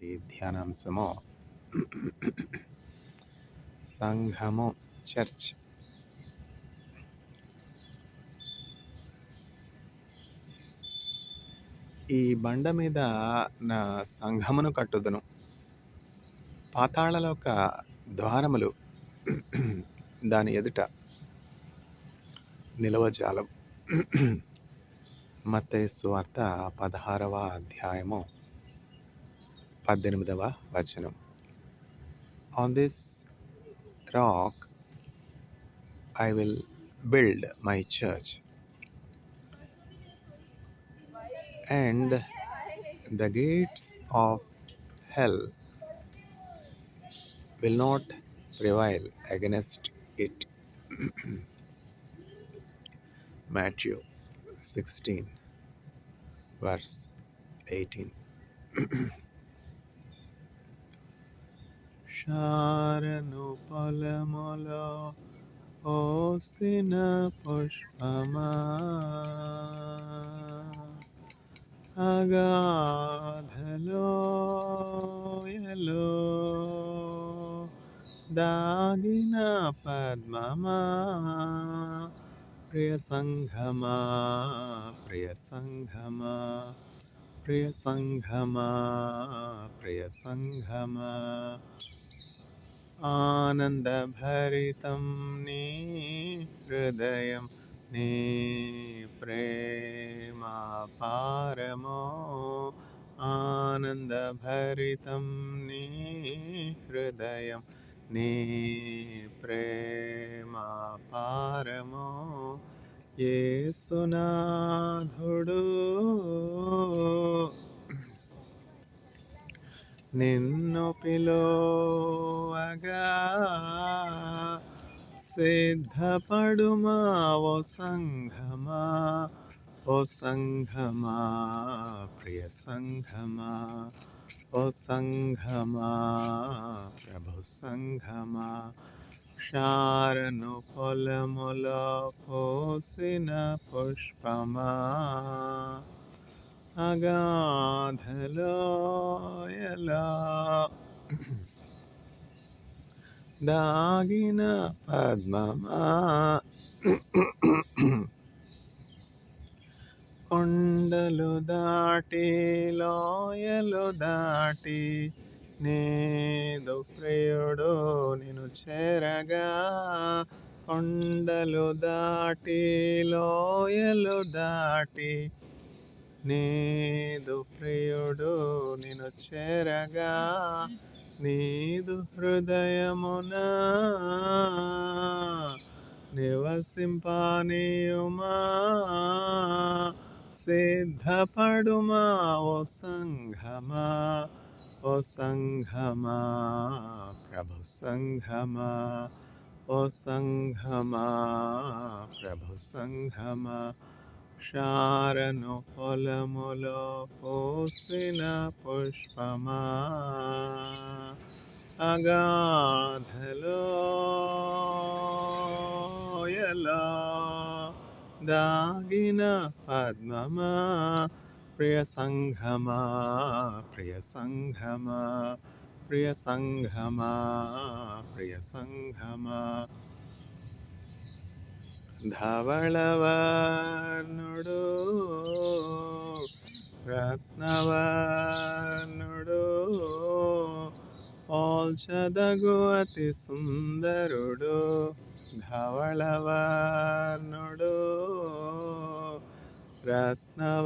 నేటి ధ్యానాంశము సంఘము, చర్చ్. ఈ బండ మీద నా సంఘమును కట్టుదును, పాతాళలోక ద్వారములు దాని ఎదుట నిలవజాలవు. మత్తయి సువార్త 16వ అధ్యాయము 18వ వచనం. On this rock I will build my church, and the gates of hell will not prevail against it. Matthew 16 verse 18. శారను పొలములో ఓసిన పుష్పమా, అగాధలోయలో దాగిన పద్మమా, ప్రియ సంఘమా, ప్రియ సంఘమా, ప్రియ సంఘమా, ప్రియ సంఘమా, ఆనందభరితం నీ హృదయం, నీ ప్రేమ పారమో, ఆనందభరితం నీ హృదయం, నీ ప్రేమ పారమో, యేసునాథుడు నిన్ను పిలువగా సిద్ధపడుమా ఓ సంఘమా, ఓ సంఘమా, ప్రియ సంఘమా, ఓ సంఘమా, ప్రభు సంఘమా, శారను పొలములో పోసిన పుష్పమా, అగాధలోయలో దాగిన పద్మమా, కొండలు దాటి లోయలు దాటి నేదు ప్రియుడు నిన్ను చేరగా, కొండలు దాటి లోయలు దాటి నీదు ప్రియుడు నిన్ను చేరగా, నీదు హృదయమున నివసింపనీయుమా, సిద్ధపడుమా ఓ సంఘమా, ఓ సంఘమా, ప్రభు సంఘమా, ఓ సంఘమా, ప్రభు సంఘమా, శారను పొలములో పోసిన పుష్పమా, అగాధలోయలో దాగిన పద్మమా, ప్రియ సంఘమా, ప్రియ సంఘమా, ప్రియ సంఘమా, ప్రియ సంఘమా, ధవళవర్ణుడు రత్నవర్ణుడు పోల్చదగు అతి సుందరుడు, ధవళవర్ణుడు రత్నవర్ణుడు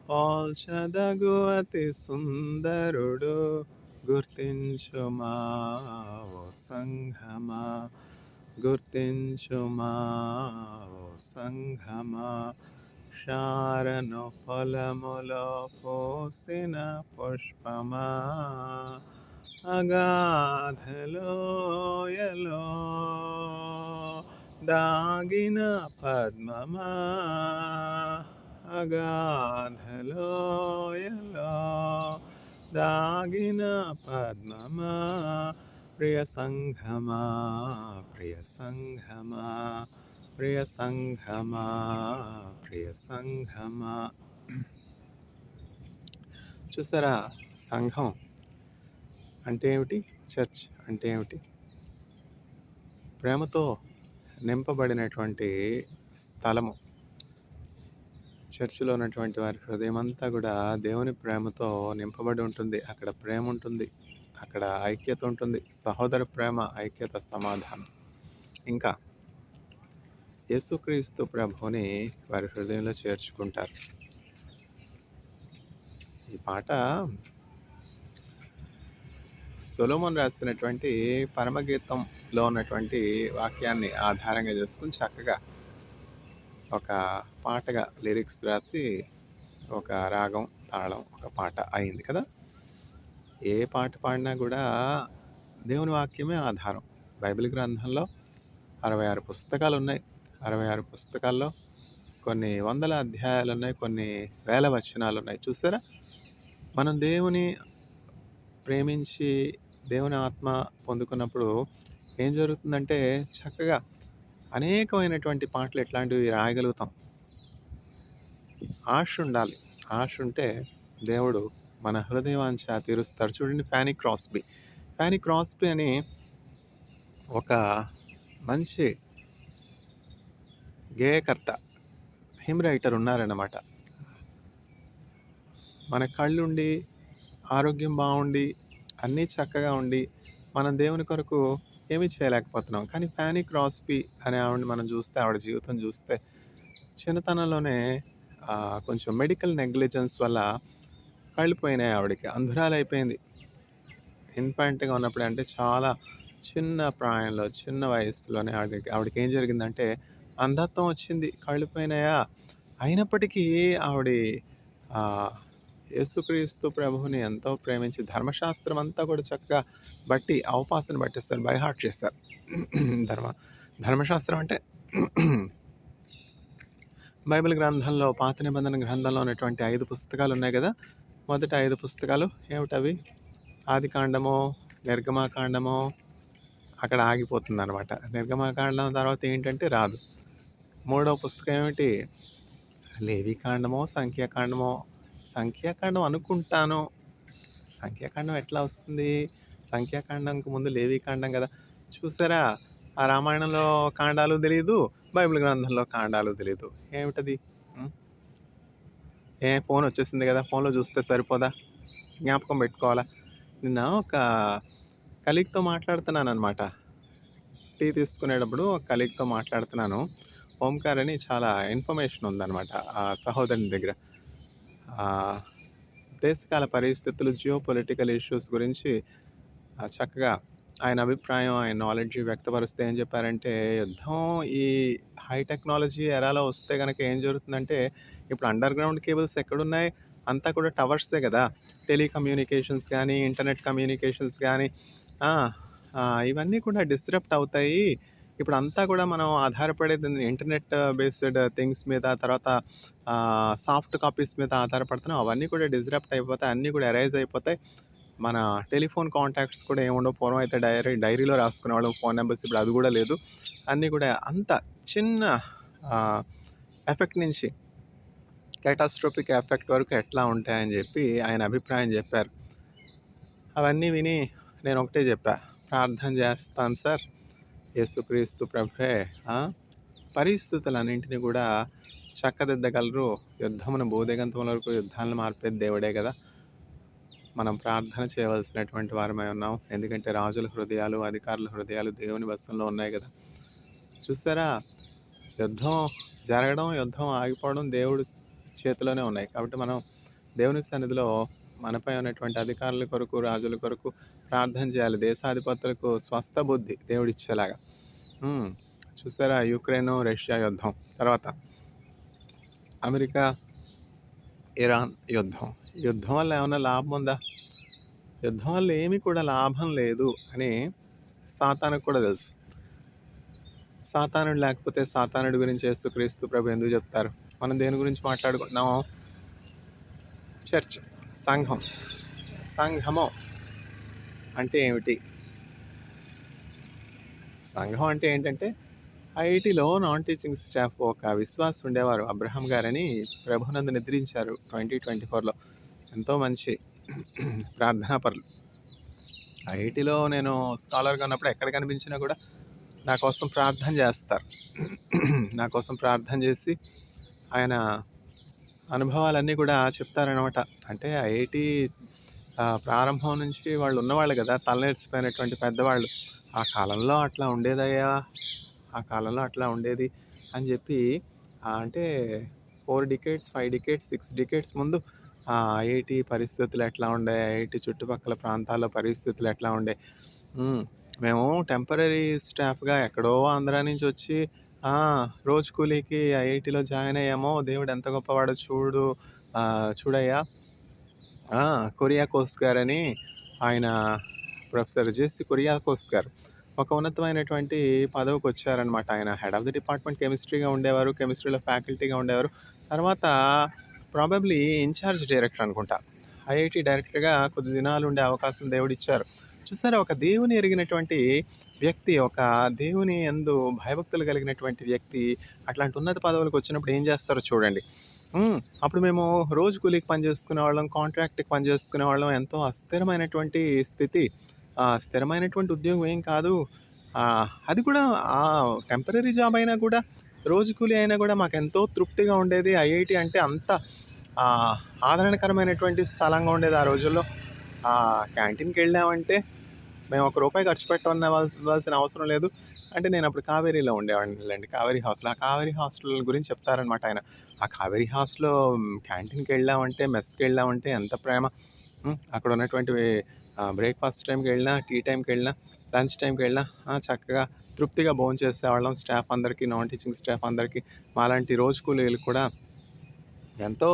పోల్చదగు అతి సుందరుడు, గుర్తించుమా ఓ సంఘమా, గుర్తించుమా ఓ సంఘమా, శారను పొలములో పోసిన పుష్పమా, అగాధలోయలో దాగిన పద్మమా, అగాధలోయలో దాగిన పద్మమా, ప్రియ సంఘమా, ప్రియ సంఘమా, ప్రియ సంఘమా, ప్రియ సంఘమా. చూసారా? సంఘం అంటే ఏమిటి? చర్చ్ అంటే ఏమిటి? ప్రేమతో నింపబడినటువంటి స్థలము. చర్చిలో ఉన్నటువంటి వారి హృదయమంతా గూడా దేవుని ప్రేమతో నింపబడి ఉంటుంది. అక్కడ ప్రేమ ఉంటుంది. అక్కడ ఐక్యత ఉంటుంది. సహోదర ప్రేమ, ఐక్యత, సమాధానం. ఇంకా యేసుక్రీస్తు ప్రభువుని వారి హృదయంలో చేర్చుకుంటారు. ఈ పాట సొలొమోన్ రాసినటువంటి పరమగీతంలో ఉన్నటువంటి వాక్యాన్ని ఆధారంగా చేసుకొని చక్కగా ఒక పాటగా లిరిక్స్ రాసి ఒక రాగం, తాళం, ఒక పాట అయింది కదా! ఏ పాట పాడినా కూడా దేవుని వాక్యమే ఆధారం. బైబిల్ గ్రంథంలో 66 పుస్తకాలు ఉన్నాయి. 66 పుస్తకాల్లో కొన్ని వందల అధ్యాయాలు ఉన్నాయి, కొన్ని వేల వచనాలు ఉన్నాయి. చూసారా? మనం దేవుని ప్రేమించి దేవుని ఆత్మ పొందుకున్నప్పుడు ఏం జరుగుతుందంటే చక్కగా అనేకమైనటువంటి పాటలు ఇట్లాంటివి రాయగలుగుతాం. ఆశ ఉండాలి. ఆశ ఉంటే దేవుడు మన హృదయవాంఛ తీరుస్తాడు. చూడండి, ఫ్యానీ క్రాస్బీ అని ఒక మంచి గేయకర్త, హిమ్ రైటర్ ఉన్నారన్నమాట. మన కళ్ళుండి, ఆరోగ్యం బాగుండి, అన్నీ చక్కగా ఉండి మనం దేవుని కొరకు ఏమీ చేయలేకపోతున్నాం. కానీ ఫ్యానీ క్రాస్బీ అనే ఆవిడని మనం చూస్తే, ఆవిడ జీవితం చూస్తే చిన్నతనంలోనే కొంచెం మెడికల్ నెగ్లిజెన్స్ వల్ల కళ్ళు పోయినాయి. ఆవిడకి అంధురాలైపోయింది. ఇన్ఫాంట్గా ఉన్నప్పుడే, అంటే చాలా చిన్న ప్రాయంలో, చిన్న వయసులోనే ఆవిడకి ఏం జరిగిందంటే అంధత్వం వచ్చింది. కళ్ళు పోయినాయా. అయినప్పటికీ ఆవిడ యేసుక్రీస్తు ప్రభువుని ఎంతో ప్రేమించి ధర్మశాస్త్రం అంతా కూడా చక్కగా బట్టి అవపాసన పట్టిస్తారు, బైహార్ట్ చేస్తారు. ధర్మశాస్త్రం అంటే బైబిల్ గ్రంథంలో, పాత నిబంధన గ్రంథంలో ఉన్నటువంటి 5 పుస్తకాలు ఉన్నాయి కదా. మొదటి 5 పుస్తకాలు ఏమిటవి? ఆదికాండము, నిర్గమాకాండము, అక్కడ ఆగిపోతుంది అనమాట. నిర్గమాకాండం తర్వాత ఏంటంటే రాదు. మూడవ పుస్తకం ఏమిటి? లేవికాండమో సంఖ్యాకాండం అనుకుంటాను. సంఖ్యాకాండం ఎట్లా వస్తుంది? సంఖ్యాకాండంకి ముందు లేవికాండం కదా. చూసారా? ఆ రామాయణంలో కాండాలు తెలియదు, బైబిల్ గ్రంథంలో కాండాలు తెలియదు. ఏమిటది? ఫోన్ వచ్చేసింది కదా, ఫోన్లో చూస్తే సరిపోదా? జ్ఞాపకం పెట్టుకోవాలా? నిన్న ఒక కలీగ్తో మాట్లాడుతున్నాను అనమాట. టీ తీసుకునేటప్పుడు ఒక కలీగ్తో మాట్లాడుతున్నాను. ఓంకార్ అని చాలా ఇన్ఫర్మేషన్ ఉందన్నమాట ఆ సహోదరుని దగ్గర. దేశకాల పరిస్థితులు, జియో పొలిటికల్ ఇష్యూస్ గురించి చక్కగా ఆయన అభిప్రాయం, ఆయన నాలెడ్జ్ వ్యక్తపరుస్తే ఏం చెప్పారంటే, యుద్ధం ఈ హై టెక్నాలజీ ఎరాలో వస్తే కనుక ఏం జరుగుతుందంటే, ఇప్పుడు అండర్ గ్రౌండ్ కేబుల్స్ ఎక్కడున్నాయి? అంతా కూడా టవర్సే కదా. టెలికమ్యూనికేషన్స్ కానీ, ఇంటర్నెట్ కమ్యూనికేషన్స్ కానీ ఇవన్నీ కూడా డిస్రప్ట్ అవుతాయి. ఇప్పుడు అంతా కూడా మనం ఆధారపడేది ఇంటర్నెట్ బేస్డ్ థింగ్స్ మీద, తర్వాత సాఫ్ట్ కాపీస్ మీద ఆధారపడుతున్నాం. అవన్నీ కూడా డిస్రప్ట్ అయిపోతాయి, అన్నీ కూడా ఎరైజ్ అయిపోతాయి. మన టెలిఫోన్ కాంటాక్ట్స్ కూడా ఏముండవు. పూర్వం అయితే డైరీలో రాసుకునేవాళ్ళం ఫోన్ నెంబర్స్, ఇప్పుడు అది కూడా లేదు. అన్నీ కూడా అంత చిన్న ఎఫెక్ట్ నుంచి క్యాటాస్ట్రోఫిక్ ఎఫెక్ట్ వరకు ఎట్లా ఉంటాయని చెప్పి ఆయన అభిప్రాయం చెప్పారు. అవన్నీ విని నేను ఒకటే చెప్పా, ప్రార్థన చేస్తాను సార్, యేసుక్రీస్తు ప్రభువే పరిస్థితులన్నింటినీ కూడా చక్కదిద్దగలరు. యుద్ధమును భూదిగంతం వరకు యుద్ధాలను మార్పేది దేవుడే కదా. మనం ప్రార్థన చేయవలసినటువంటి వారమై ఉన్నాం. ఎందుకంటే రాజుల హృదయాలు, అధికారుల హృదయాలు దేవుని వశంలో ఉన్నాయి కదా. చూసారా? యుద్ధం జరగడం, యుద్ధం ఆగిపోవడం దేవుడి చేతిలోనే ఉన్నాయి. కాబట్టి మనం దేవుని సన్నిధిలో మనపై ఉన్నటువంటి అధికారుల కొరకు, రాజుల కొరకు ప్రార్థన చేయాలి. దేశాధిపతులకు స్వస్థ బుద్ధి దేవుడిచ్చేలాగా. చూసారా? యుక్రెయిన్ రష్యా యుద్ధం, తర్వాత అమెరికా ఇరాన్ యుద్ధం వల్ల ఏమైనా లాభం ఉందా? యుద్ధం వల్ల ఏమీ కూడా లాభం లేదు అని సాతానుకు కూడా తెలుసు. సాతానుడు లేకపోతే సాతానుడి గురించి యేసుక్రీస్తు ప్రభు ఎందుకు చెప్తారు? మనం దేని గురించి మాట్లాడుకుంటున్నాము? చర్చ్, సంఘము అంటే ఏమిటి? సంఘం అంటే ఏంటంటే, ఐఐటిలో నాన్ టీచింగ్ స్టాఫ్ ఒక విశ్వాసం ఉండేవారు, అబ్రహాం గారని. ప్రభునందు నిద్రించారు 2024లో. ఎంతో మంచి ప్రార్థనాపరులు. ఐఐటీలో నేను స్కాలర్‌గా ఉన్నప్పుడు ఎక్కడ కనిపించినా కూడా నా కోసం ప్రార్థన చేస్తారు. నా కోసం ప్రార్థన చేసి ఆయన అనుభవాలన్నీ కూడా చెప్తారనమాట. అంటే ఐఐటీ ప్రారంభం నుంచి వాళ్ళు ఉన్నవాళ్ళు కదా! తలనేర్చిపోయినటువంటి పెద్దవాళ్ళు. "ఆ కాలంలో అట్లా ఉండేదయ్యా, ఆ కాలంలో అట్లా ఉండేది" అని చెప్పి అంటే 4 డికేడ్స్, 5 డికేడ్స్, 6 డికేడ్స్ ముందు ఐఐటీ పరిస్థితులు ఎట్లా ఉండే, ఐఐటీ చుట్టుపక్కల ప్రాంతాల్లో పరిస్థితులు ఎట్లా ఉండే. మేము టెంపరరీ స్టాఫ్‌గా ఎక్కడో ఆంధ్రా నుంచి వచ్చి ఆ! రోజు కూలీకి ఐఐటీలో జాయిన్ అయ్యాము. దేవుడు ఎంత గొప్పవాడో చూడయ్యా. కురియాకోస్ గారని ఆయన ప్రొఫెసర్ జెస్సి కురియాకోస్ గారు. ఒక ఉన్నతమైనటువంటి పదవికొచ్చారనమాట. ఆయన హెడ్ ఆఫ్ ది డిపార్ట్మెంట్ కెమిస్ట్రీగా ఉండేవారు. కెమిస్ట్రీలో ఫ్యాకల్టీగా ఉండేవారు. తర్వాత ప్రాబబ్లీ ఇన్‌చార్జ్ డైరెక్టర్ అనుకుంటా. ఐఐటీ డైరెక్టర్‌గా కొద్ది దినాలు ఉండే అవకాశం దేవుడిచ్చారు. చూసారా, ఒక దేవుని ఎరిగినటువంటి వ్యక్తి, ఒక దేవుని యందు భయభక్తులు కలిగినటువంటి వ్యక్తి అట్లాంటి ఉన్నత పదవులకు వచ్చినప్పుడు ఏం చేస్తారో చూడండి. అప్పుడు మేము రోజు కూలీకి పని చేసుకునేవాళ్ళం, కాంట్రాక్ట్‌కి పని చేసుకునేవాళ్ళం. ఎంతో అస్థిరమైనటువంటి స్థితి. స్థిరమైనటువంటి ఉద్యోగం ఏం కాదు. అది కూడా టెంపరరీ జాబ్ అయినా కూడా, రోజు కూలీ అయినా కూడా మాకెంతో తృప్తిగా ఉండేది. ఐఐటీ అంటే అంత ఆదరణకరమైనటువంటి స్థలంగా ఉండేది ఆ రోజుల్లో. క్యాంటీన్‌కి వెళ్ళామంటే మేము ₹1 ఖర్చు పెట్టవలసిన అవసరం లేదు. అంటే నేను అప్పుడు కావేరీలో ఉండేవాడినిలెండి. కావేరీ హాస్టల్. ఆ కావేరీ హాస్టల్ గురించి చెప్తారనమాట ఆయన. ఆ కావేరీ హాస్టల్‌లో క్యాంటీన్‌కి వెళ్ళామంటే, మెస్‌కి వెళ్ళామంటే ఎంత ప్రేమ. అక్కడ ఉన్నటువంటి బ్రేక్‌ఫాస్ట్ టైంకి వెళ్ళినా, టీ టైంకి వెళ్ళినా, లంచ్ టైంకి వెళ్ళినా చక్కగా తృప్తిగా భోంచేసేవాళ్ళం. స్టాఫ్ అందరికీ, నాన్ టీచింగ్ స్టాఫ్ అందరికీ. మాలాంటి రోజు కూలీలకు కూడా ఎంతో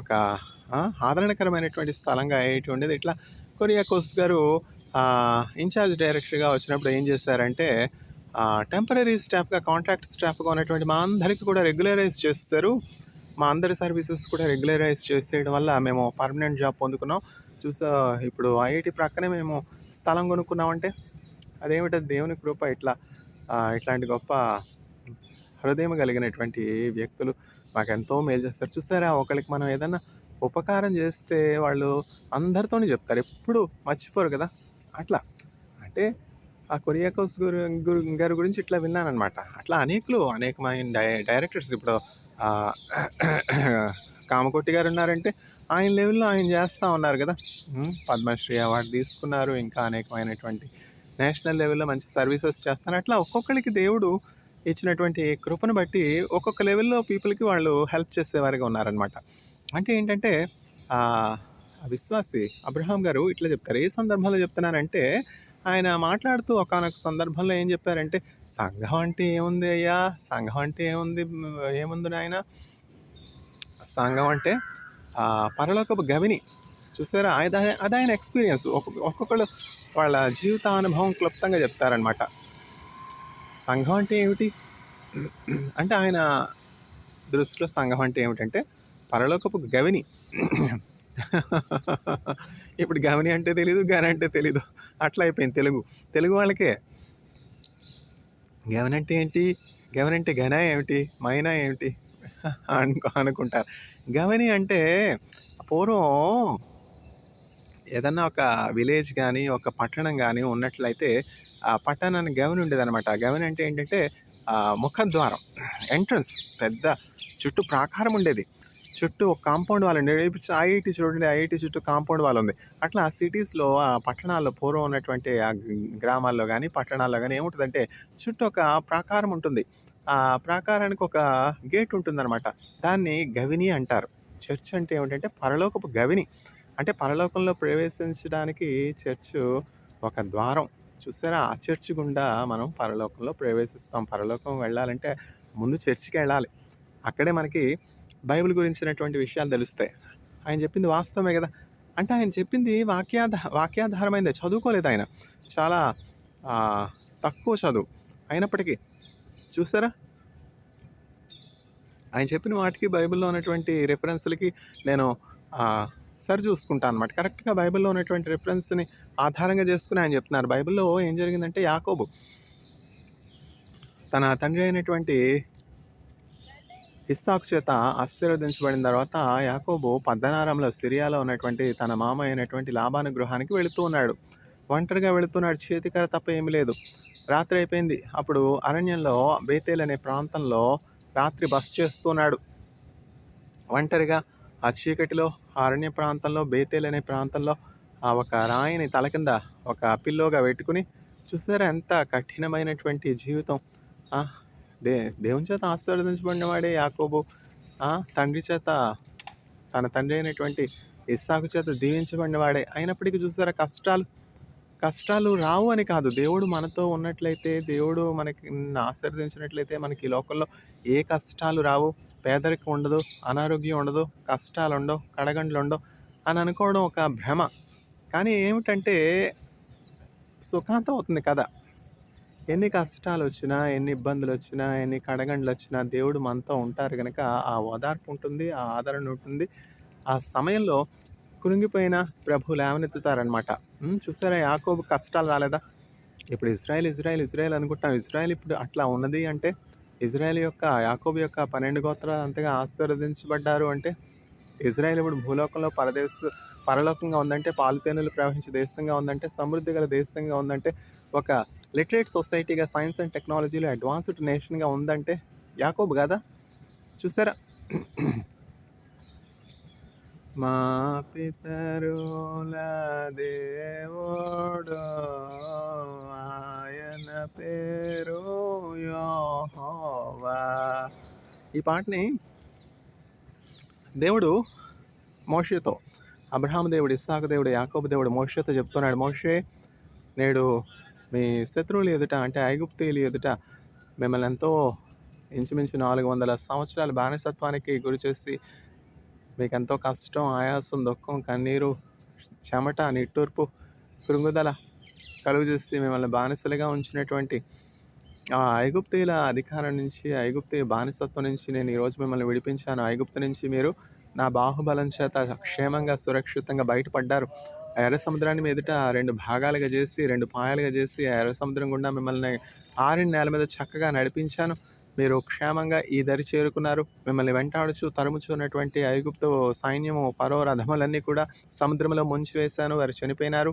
ఒక ఆదరణకరమైనటువంటి స్థలంగా ఐఐటీ ఉండేది. ఇట్లా కురియాకోస్ గారు ఇన్ఛార్జ్ డైరెక్టర్‌గా వచ్చినప్పుడు ఏం చేశారంటే, టెంపరరీ స్టాఫ్‌గా, కాంట్రాక్ట్ స్టాఫ్‌గా ఉన్నటువంటి మా అందరికీ కూడా రెగ్యులరైజ్ చేసేశారు. మా అందరి సర్వీసెస్ కూడా రెగ్యులరైజ్ చేసేయడం వల్ల మేము పర్మనెంట్ జాబ్ పొందుకున్నాం. ఇప్పుడు ఐఐటీ ప్రక్కనే మేము స్థలం కొనుక్కున్నామంటే అదేమిటది దేవుని కృప. ఇట్లాంటి గొప్ప హృదయం కలిగినటువంటి వ్యక్తులు మాకెంతో మేలు చేస్తారు. చూసారా, ఒకళ్ళకి మనం ఏదన్నా ఉపకారం చేస్తే వాళ్ళు అందరితోని చెప్తారు. ఎప్పుడు మర్చిపోరు కదా! అట్లా. అంటే ఆ కురియాకోస్ గారి గురించి ఇట్లా విన్నాననమాట. అట్లా అనేకమైన డైరెక్టర్స్ ఇప్పుడు కామకోటి గారు ఉన్నారంటే ఆయన లెవెల్‌లో ఆయన చేస్తా ఉన్నారు కదా! పద్మశ్రీ అవార్డు తీసుకున్నారు. ఇంకా అనేకమైనటువంటి నేషనల్ లెవెల్‌లో మంచి సర్వీసెస్ చేస్తున్నారు. అట్లా ఒక్కొక్కళ్ళకి దేవుడు ఇచ్చినటువంటి కృపను బట్టి ఒక్కొక్క లెవెల్‌లో పీపుల్‌కి వాళ్ళు హెల్ప్ చేసేవారుగా ఉన్నారనమాట. అంటే ఏంటంటే విశ్వాసి అబ్రహాం గారు ఇట్లా చెప్తారు. ఏ సందర్భంలో చెప్తున్నానంటే, ఆయన మాట్లాడుతూ ఒకానొక సందర్భంలో ఏం చెప్పారంటే, సంఘం అంటే ఏముంది అయ్యా? సంఘం అంటే ఏముంది నాయనా? సంఘం అంటే పరలోకపు గవిని. చూసారా, అదాయన ఎక్స్‌పీరియన్స్. ఒక్కొక్కళ్ళు వాళ్ళ జీవితానుభవం క్లుప్తంగా చెప్తారనమాట. సంఘం అంటే ఏమిటి? అంటే ఆయన దృష్టిలో సంఘం అంటే ఏమిటంటే పరలోకపు గవిని. ఇప్పుడు గవిని అంటే తెలీదు, గని అంటే తెలీదు. అట్లా అయిపోయింది తెలుగు వాళ్ళకే. గవని అంటే ఏంటి? గవని అంటే గనా ఏమిటి? మైనా ఏమిటి? అనుకుంటారు. గవని అంటే పూర్వం ఏదన్నా ఒక విలేజ్ కానీ, ఒక పట్టణం కానీ ఉన్నట్లయితే ఆ పట్టణానికి గవని ఉండేదనమాట. గవని అంటే ఏంటంటే ముఖద్వారం, ఎంట్రన్స్. పెద్ద చుట్టూ ప్రాకారం ఉండేది. చుట్టూ ఒక కాంపౌండ్ వాల్ ఉండేది. ఇప్పుడు ఐఐటీ చూడండి, ఐఐటీ చుట్టూ కాంపౌండ్ వాల్ ఉంది. అట్లా సిటీస్‌లో, పట్టణాల్లో పూర్వం ఉన్నటువంటి గ్రామాల్లో కానీ, పట్టణాల్లో కానీ ఏముంటుందంటే చుట్టూ ఒక ప్రాకారం ఉంటుంది. ఆ ప్రాకారానికి ఒక గేట్ ఉంటుందన్నమాట. దాన్ని గవిని అంటారు. చర్చ్ అంటే ఏమిటంటే పరలోకపు గవిని. అంటే పరలోకంలో ప్రవేశించడానికి చర్చు ఒక ద్వారం. చూసారా, ఆ చర్చ్ గుండా మనం పరలోకంలో ప్రవేశిస్తాం. పరలోకం వెళ్ళాలంటే ముందు చర్చ్‌కెళ్ళాలి. అక్కడే మనకి బైబిల్ గురించినటువంటి విషయాలు తెలుస్తాయి. ఆయన చెప్పింది వాస్తవమే కదా! అంటే ఆయన చెప్పింది వాక్యాధారమైనదే. చదువుకోలేదాయన. చాలా తక్కువ చదువు. అయినప్పటికీ చూసారా, ఆయన చెప్పిన వాటికి బైబిల్‌లో ఉన్నటువంటి రిఫరెన్స్‌లకి నేను సరిచూసుకుంటాను అనమాట. కరెక్ట్‌గా బైబిల్‌లో ఉన్నటువంటి రిఫరెన్స్‌ని ఆధారంగా చేసుకొని ఆయన చెప్తున్నారు. బైబిల్‌లో ఏం జరిగిందంటే, యాకోబు తన తండ్రి అయినటువంటి ఇస్సాకు చేత ఆశీర్వదించబడిన తర్వాత యాకోబు పద్దనారంలో సిరియాలో ఉన్నటువంటి తన మామ అయినటువంటి లాబాను గృహానికి వెళుతూ ఉన్నాడు. ఒంటరిగా వెళుతున్నాడు. చేతికర తప్ప ఏమీ లేదు. రాత్రి అయిపోయింది. అప్పుడు అరణ్యంలో బేతేల్ అనే ప్రాంతంలో రాత్రి బస చేస్తున్నాడు. ఒంటరిగా ఆ చీకటిలో ఆ అరణ్య ప్రాంతంలో బేతేల్ అనే ప్రాంతంలో ఒక రాయిని తల కింద ఒక పిల్లోగా పెట్టుకుని, చూసారా ఎంత కఠినమైనటువంటి జీవితం. ఆ, దే దేవుని చేత ఆశీర్వదించబడిన వాడే యాకోబు. తండ్రి చేత, తన తండ్రి అయినటువంటి ఇస్సాకు చేత దీవించబడిన వాడే. అయినప్పటికీ చూసారా కష్టాలు రావు అని కాదు. దేవుడు మనతో ఉన్నట్లయితే, దేవుడు మనకి ఆశీర్వదించినట్లయితే మనకి ఈ లోకంలో ఏ కష్టాలు రావు. పేదరికం ఉండదు, అనారోగ్యం ఉండదు, కష్టాలు ఉండవు, కడగండ్లు ఉండవు అని అనుకోవడం ఒక భ్రమ. కానీ ఏమిటంటే సుఖాంతం అవుతుంది కదా. ఎన్ని కష్టాలు వచ్చినా, ఎన్ని ఇబ్బందులు వచ్చినా, ఎన్ని కడగండ్లు వచ్చినా దేవుడు మనతో ఉంటారు కనుక ఆ ఓదార్పు ఉంటుంది, ఆ ఆదరణ ఉంటుంది. ఆ సమయంలో కృంగిపోయిన ప్రభు లేవనెత్తుతారనమాట. చూసారా యాకోబు కష్టాలు రాలేదా? ఇప్పుడు ఇజ్రాయెల్ అనుకుంటాం. ఇజ్రాయెల్ ఇప్పుడు అట్లా ఉన్నది అంటే, ఇజ్రాయెల్ యొక్క యాకోబు యొక్క 12 గోత్రాలు అంతగా ఆశీర్వదించబడ్డారు అంటే, ఇజ్రాయెల్ ఇప్పుడు భూలోకంలో పరలోకంగా ఉందంటే, పాలుతేనెలు ప్రవహించే దేశంగా ఉందంటే, సమృద్ధి గల దేశంగా ఉందంటే, ఒక లిటరేట్ సొసైటీగా, సైన్స్ అండ్ టెక్నాలజీలో అడ్వాన్స్డ్ నేషన్గా ఉందంటే యాకోబు కదా. చూసారా, మా పితరుల దేవుడు ఆయన పేరు యెహోవా. ఈ పాటని దేవుడు మోషేతో, అబ్రహాము దేవుడు, ఇస్సాకు దేవుడు, యాకోబు దేవుడు మోషేతో చెప్తున్నాడు. మోషే, నేడు మీ శత్రువులు ఎదుట అంటే ఐగుప్తీయులు ఎదుట మిమ్మల్ని ఎంతో ఇంచుమించు 400 సంవత్సరాల బానిసత్వానికి గురి చేసి మీకు ఎంతో కష్టం, ఆయాసం, దుఃఖం, కన్నీరు, చెమట, నిట్టూర్పు, కృంగుదల కలుగు చేసి మిమ్మల్ని బానిసలుగా ఉంచినటువంటి ఆ ఐగుప్తీయుల అధికారం నుంచి, ఐగుప్తీయ బానిసత్వం నుంచి నేను ఈరోజు మిమ్మల్ని విడిపించాను. ఐగుప్తు నుంచి మీరు నా బాహుబలం చేత క్షేమంగా, సురక్షితంగా బయటపడ్డారు. ఎర్ర సముద్రాన్ని మీదట 2 భాగాలుగా చేసి, 2 పాయలుగా చేసి, ఎర్ర సముద్రం గుండా మిమ్మల్ని ఆరిన నేల మీద చక్కగా నడిపించాను. మీరు క్షేమంగా ఈ దరి చేరుకున్నారు. మిమ్మల్ని వెంటాడుచు తరుముచున్నటువంటి ఐగుప్తు సైన్యము, పరో రథములన్నీ కూడా సముద్రంలో ముంచివేశాను. వారు చనిపోయినారు.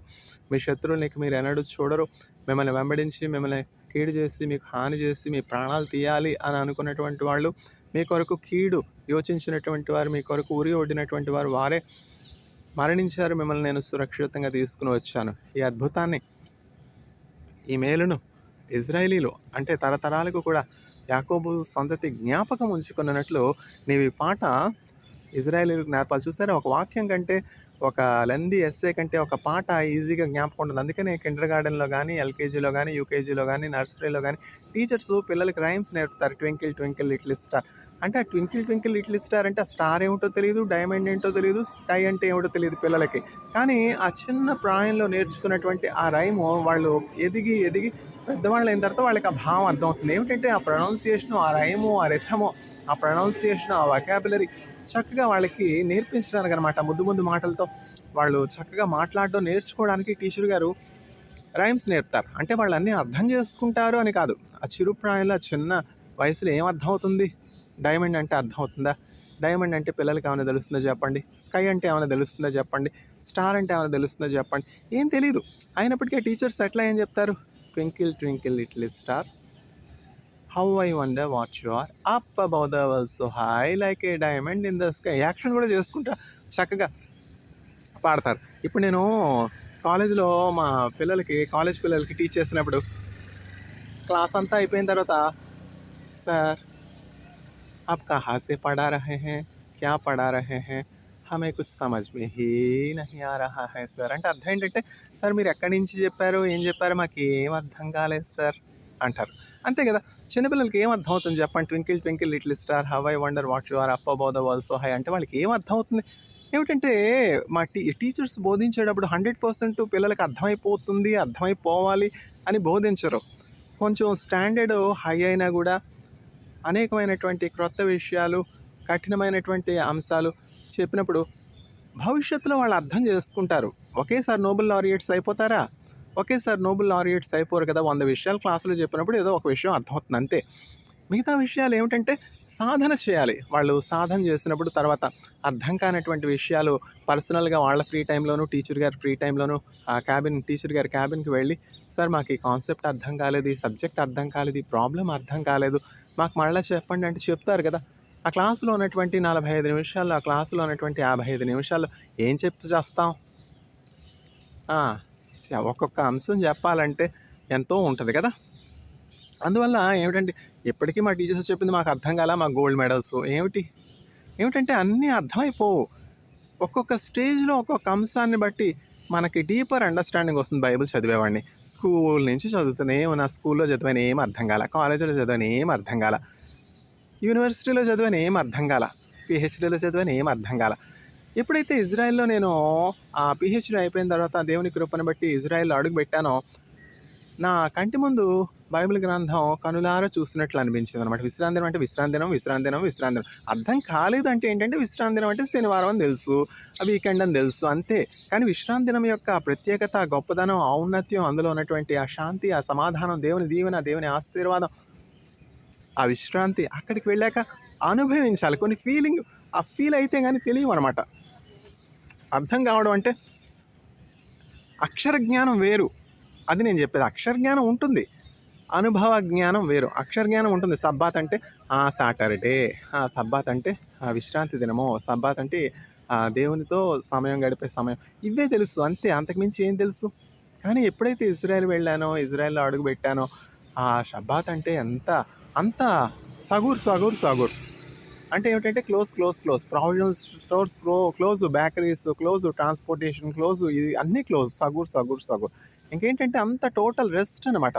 మీ శత్రువులకి మీరు ఎన్నడూ చూడరు. మిమ్మల్ని వెంబడించి, మిమ్మల్ని కీడు చేసి, మీకు హాని చేసి, మీ ప్రాణాలు తీయాలి అని అనుకున్నటువంటి వాళ్ళు, మీ కొరకు కీడు యోచించినటువంటి వారు, మీ కొరకు ఉరి ఒడ్డినటువంటి వారు, వారే మరణించారు. మిమ్మల్ని నేను సురక్షితంగా తీసుకుని వచ్చాను. ఈ అద్భుతాన్ని, ఈ మేలును ఇజ్రాయేలీలు అంటే తరతరాలకు కూడా యాకోబు సంతతి జ్ఞాపకం ఉంచుకున్నట్లు నీవు ఈ పాట ఇజ్రాయేలీలకు నేర్పాలి. చూసారా, ఒక వాక్యం కంటే, ఒక లెంది ఎస్సే కంటే ఒక పాట ఈజీగా జ్ఞాపకం ఉంటుంది. అందుకనే కిండర్ గార్డెన్లో కానీ, ఎల్కేజీలో కానీ, యూకేజీలో కానీ, నర్సరీలో కానీ టీచర్స్ పిల్లలకి రైమ్స్ నేర్పుతారు. ట్వింకిల్ ట్వింకిల్ లిటిల్ స్టార్ అంటే, ఆ ట్వింకిల్ ట్వింకిల్ లిటిల్ స్టార్ అంటే ఆ స్టార్ ఏమిటో తెలియదు, డైమండ్ ఏంటో తెలియదు, స్కై అంటే ఏమిటో తెలియదు పిల్లలకి. కానీ ఆ చిన్న ప్రాయంలో నేర్చుకున్నటువంటి ఆ రైము వాళ్ళు ఎదిగి ఎదిగి పెద్దవాళ్ళు అయిన తర్వాత వాళ్ళకి ఆ భావం అర్థమవుతుంది. ఏమిటంటే ఆ ప్రొనౌన్సియేషను, ఆ రైము, ఆ రిథము, ఆ ప్రొనౌన్సియేషను, ఆ వొకాబులరీ చక్కగా వాళ్ళకి నేర్పించడానికి అనమాట. ముద్దు మాటలతో వాళ్ళు చక్కగా మాట్లాడడం నేర్చుకోవడానికి టీచర్ గారు రైమ్స్ నేర్పుతారు. అంటే వాళ్ళు అన్నీ అర్థం చేసుకుంటారు అని కాదు. ఆ చిరుప్రాయంలో, చిన్న వయసులో ఏం అర్థం అవుతుంది? డైమండ్ అంటే అర్థం అవుతుందా? డైమండ్ అంటే పిల్లలకి ఏమైనా తెలుస్తుందో చెప్పండి. స్కై అంటే ఏమైనా తెలుస్తుందో చెప్పండి. స్టార్ అంటే ఏమైనా తెలుస్తుందో చెప్పండి. ఏం తెలీదు. అయినప్పటికీ టీచర్స్ ఎట్లా ఏం చెప్తారు? Twinkle twinkle little star, how I wonder what you are, up above the world so high like a diamond in the sky. Action కూడా చేసుకుంటా చక్కగా పాడతారు. ఇప్పుడు నేను కాలేజీలో మా కాలేజ్ పిల్లలకి టీచ్ చేసినప్పుడు క్లాస్ అంతా అయిపోయిన తర్వాత, సార్ आप कहाँ से पढ़ा रहे हैं, क्या पढ़ा रहे हैं, हमें कुछ समझ में ही नहीं आ रहा है సార్ అంటే అర్థం ఏంటంటే, సార్ మీరు ఎక్కడి నుంచి చెప్పారు, ఏం చెప్పారు, మాకు ఏం అర్థం కాలేదు సార్ అంటారు. అంతే కదా. చిన్నపిల్లలకి ఏం అర్థం అవుతుంది చెప్పండి? Twinkle twinkle little star, how I wonder what you are, up above the world so high అంటే వాళ్ళకి ఏం అర్థం అవుతుంది? ఏమిటంటే మా టీచర్స్ బోధించేటప్పుడు 100% పిల్లలకి అర్థమైపోవాలి అని బోధించరు. కొంచెం స్టాండర్డ్ హై అయినా కూడా అనేకమైనటువంటి క్రొత్త విషయాలు, కఠినమైనటువంటి అంశాలు చెప్పినప్పుడు భవిష్యత్తులో వాళ్ళు అర్థం చేసుకుంటారు. ఒకేసారి నోబెల్ లారియట్స్ అయిపోతారా? ఒకేసారి నోబెల్ లారియట్స్ అయిపోరు కదా. 100 విషయాలు క్లాసులో చెప్పినప్పుడు ఏదో ఒక విషయం అర్థమవుతుంది అంతే. మిగతా విషయాలు ఏమిటంటే సాధన చేయాలి. వాళ్ళు సాధన చేసినప్పుడు తర్వాత అర్థం కానటువంటి విషయాలు పర్సనల్‌గా వాళ్ళ ఫ్రీ టైమ్‌లోను, టీచర్ గారి ఫ్రీ టైమ్‌లోను టీచర్ గారి క్యాబిన్‌కి వెళ్ళి, "సార్ మాకు ఈ కాన్సెప్ట్ అర్థం కాలేదు, ఈ సబ్జెక్ట్ అర్థం కాలేదు, ఈ ప్రాబ్లమ్ అర్థం కాలేదు. మాకు మళ్ళా చెప్పండి" అంటే చెప్తారు కదా! ఆ క్లాస్‌లో ఉన్నటువంటి 45 నిమిషాల్లో, ఆ క్లాస్‌లో ఉన్నటువంటి 55 నిమిషాల్లో ఏం చెప్పి చస్తాం? ఆ! ఒక్కొక్క అంశం చెప్పాలంటే ఎంతో ఉంటది కదా! అందువల్ల ఏమిటంటే ఎప్పటికీ మా టీచర్స్ చెప్పింది మాకు అర్థం కాలా, మాకు గోల్డ్ మెడల్స్ ఏమిటంటే అన్నీ అర్థమైపోవు. ఒక్కొక్క స్టేజ్‌లో ఒక్కొక్క అంశాన్ని బట్టి మనకి డీపర్ అండర్‌స్టాండింగ్ వస్తుంది. బైబిల్ చదివేవాడిని. స్కూల్ నుంచి చదువుతూనే ఉన్నా. స్కూల్‌లో చదివాను ఏమి అర్థం కాలా. కాలేజీలో చదివాను ఏమి అర్థం కాలా. యూనివర్సిటీలో చదివాను ఏమి అర్థం కాలా. పీహెచ్‌డీలో చదివాను ఏమి అర్థం కాలా. ఎప్పుడైతే ఇజ్రాయెల్‌లో నేను పీహెచ్‌డీ అయిపోయిన తర్వాత దేవుని కృపను బట్టి ఇజ్రాయెల్‌లో అడుగుపెట్టానో, నా కంటి ముందు బైబిల్ గ్రంథం కనులారా చూసినట్లు అనిపించిందనమాట. విశ్రాంతి దినం అంటే విశ్రాంతి దినం, విశ్రాంతి దినం, విశ్రాంతి దినం. అర్థం కాలేదంటే ఏంటంటే విశ్రాంతి దినం అంటే శనివారం అని తెలుసు, వీకెండ్ అని తెలుసు అంతే. కానీ విశ్రాంతి దినం యొక్క ప్రత్యేకత, గొప్పదనం, ఔన్నత్యం, అందులో ఉన్నటువంటి ఆ శాంతి, ఆ సమాధానం, దేవుని దీవెన, దేవుని ఆశీర్వాదం, ఆ విశ్రాంతి అక్కడికి వెళ్ళాక అనుభవించాలి. కొన్ని ఆ ఫీల్ అయితే కానీ తెలియవు అనమాట. అర్థం కావడం అంటే అక్షర జ్ఞానం వేరు. అది నేను చెప్పేది. అక్షర జ్ఞానం ఉంటుంది, అనుభవ జ్ఞానం వేరు. అక్షర జ్ఞానం ఉంటుంది. సబ్బాత్ అంటే సాటర్డే, సబ్బాత్ అంటే విశ్రాంతి దినము, సబ్బాత్ అంటే దేవునితో సమయం గడిపే సమయం, ఇవే తెలుసు అంతే. అంతకుమించి ఏం తెలుసు? కానీ ఎప్పుడైతే ఇజ్రాయెల్ వెళ్ళానో, ఇజ్రాయెల్‌లో అడుగుపెట్టానో, ఆ షబ్బాత్ అంటే అంత సగూర్ అంటే ఏమిటంటే close, provisional stores close, bakeries close, transportation close, ఇది అన్నీ క్లోజ్, సగూర్. ఇంకేంటంటే అంత టోటల్ రెస్ట్ అనమాట.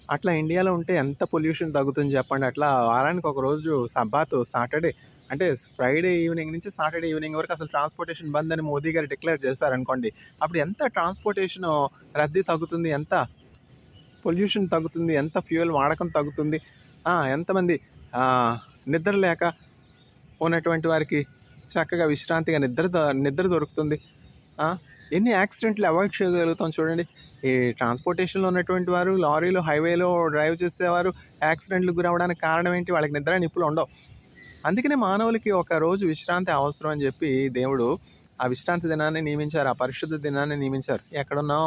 అట్లా ఇండియాలో ఉంటే ఎంత పొల్యూషన్ తగ్గుతుంది చెప్పండి. అట్లా వారానికి ఒక రోజు సబ్బాత్ సాటర్డే అంటే ఫ్రైడే ఈవినింగ్ నుంచి సాటర్డే ఈవినింగ్ వరకు అసలు ట్రాన్స్పోర్టేషన్ బంద్ అని మోదీ గారు డిక్లేర్ చేశారనుకోండి. అప్పుడు ఎంత ట్రాన్స్పోర్టేషన్ రద్దీ తగ్గుతుంది, ఎంత పొల్యూషన్ తగ్గుతుంది, ఎంత ఫ్యూయల్ వాడకం తగ్గుతుంది, ఎంతమంది నిద్ర లేక ఉన్నటువంటి వారికి చక్కగా విశ్రాంతిగా నిద్ర దొరుకుతుంది. ఎన్ని యాక్సిడెంట్లు అవాయిడ్ చేయగలుగుతాం చూడండి. ఈ ట్రాన్స్పోర్టేషన్లో ఉన్నటువంటి వారు లారీలో, హైవేలో డ్రైవ్ చేసేవారు యాక్సిడెంట్లకు గురవడానికి కారణం ఏంటి? వాళ్ళకి నిద్ర నిప్పులు ఉండవు. అందుకనే మానవులకి ఒక రోజు విశ్రాంతి అవసరం అని చెప్పి దేవుడు ఆ విశ్రాంతి దినాన్ని నియమించారు, ఆ పరిశుద్ధ దినాన్ని నియమించారు. ఎక్కడున్నాం?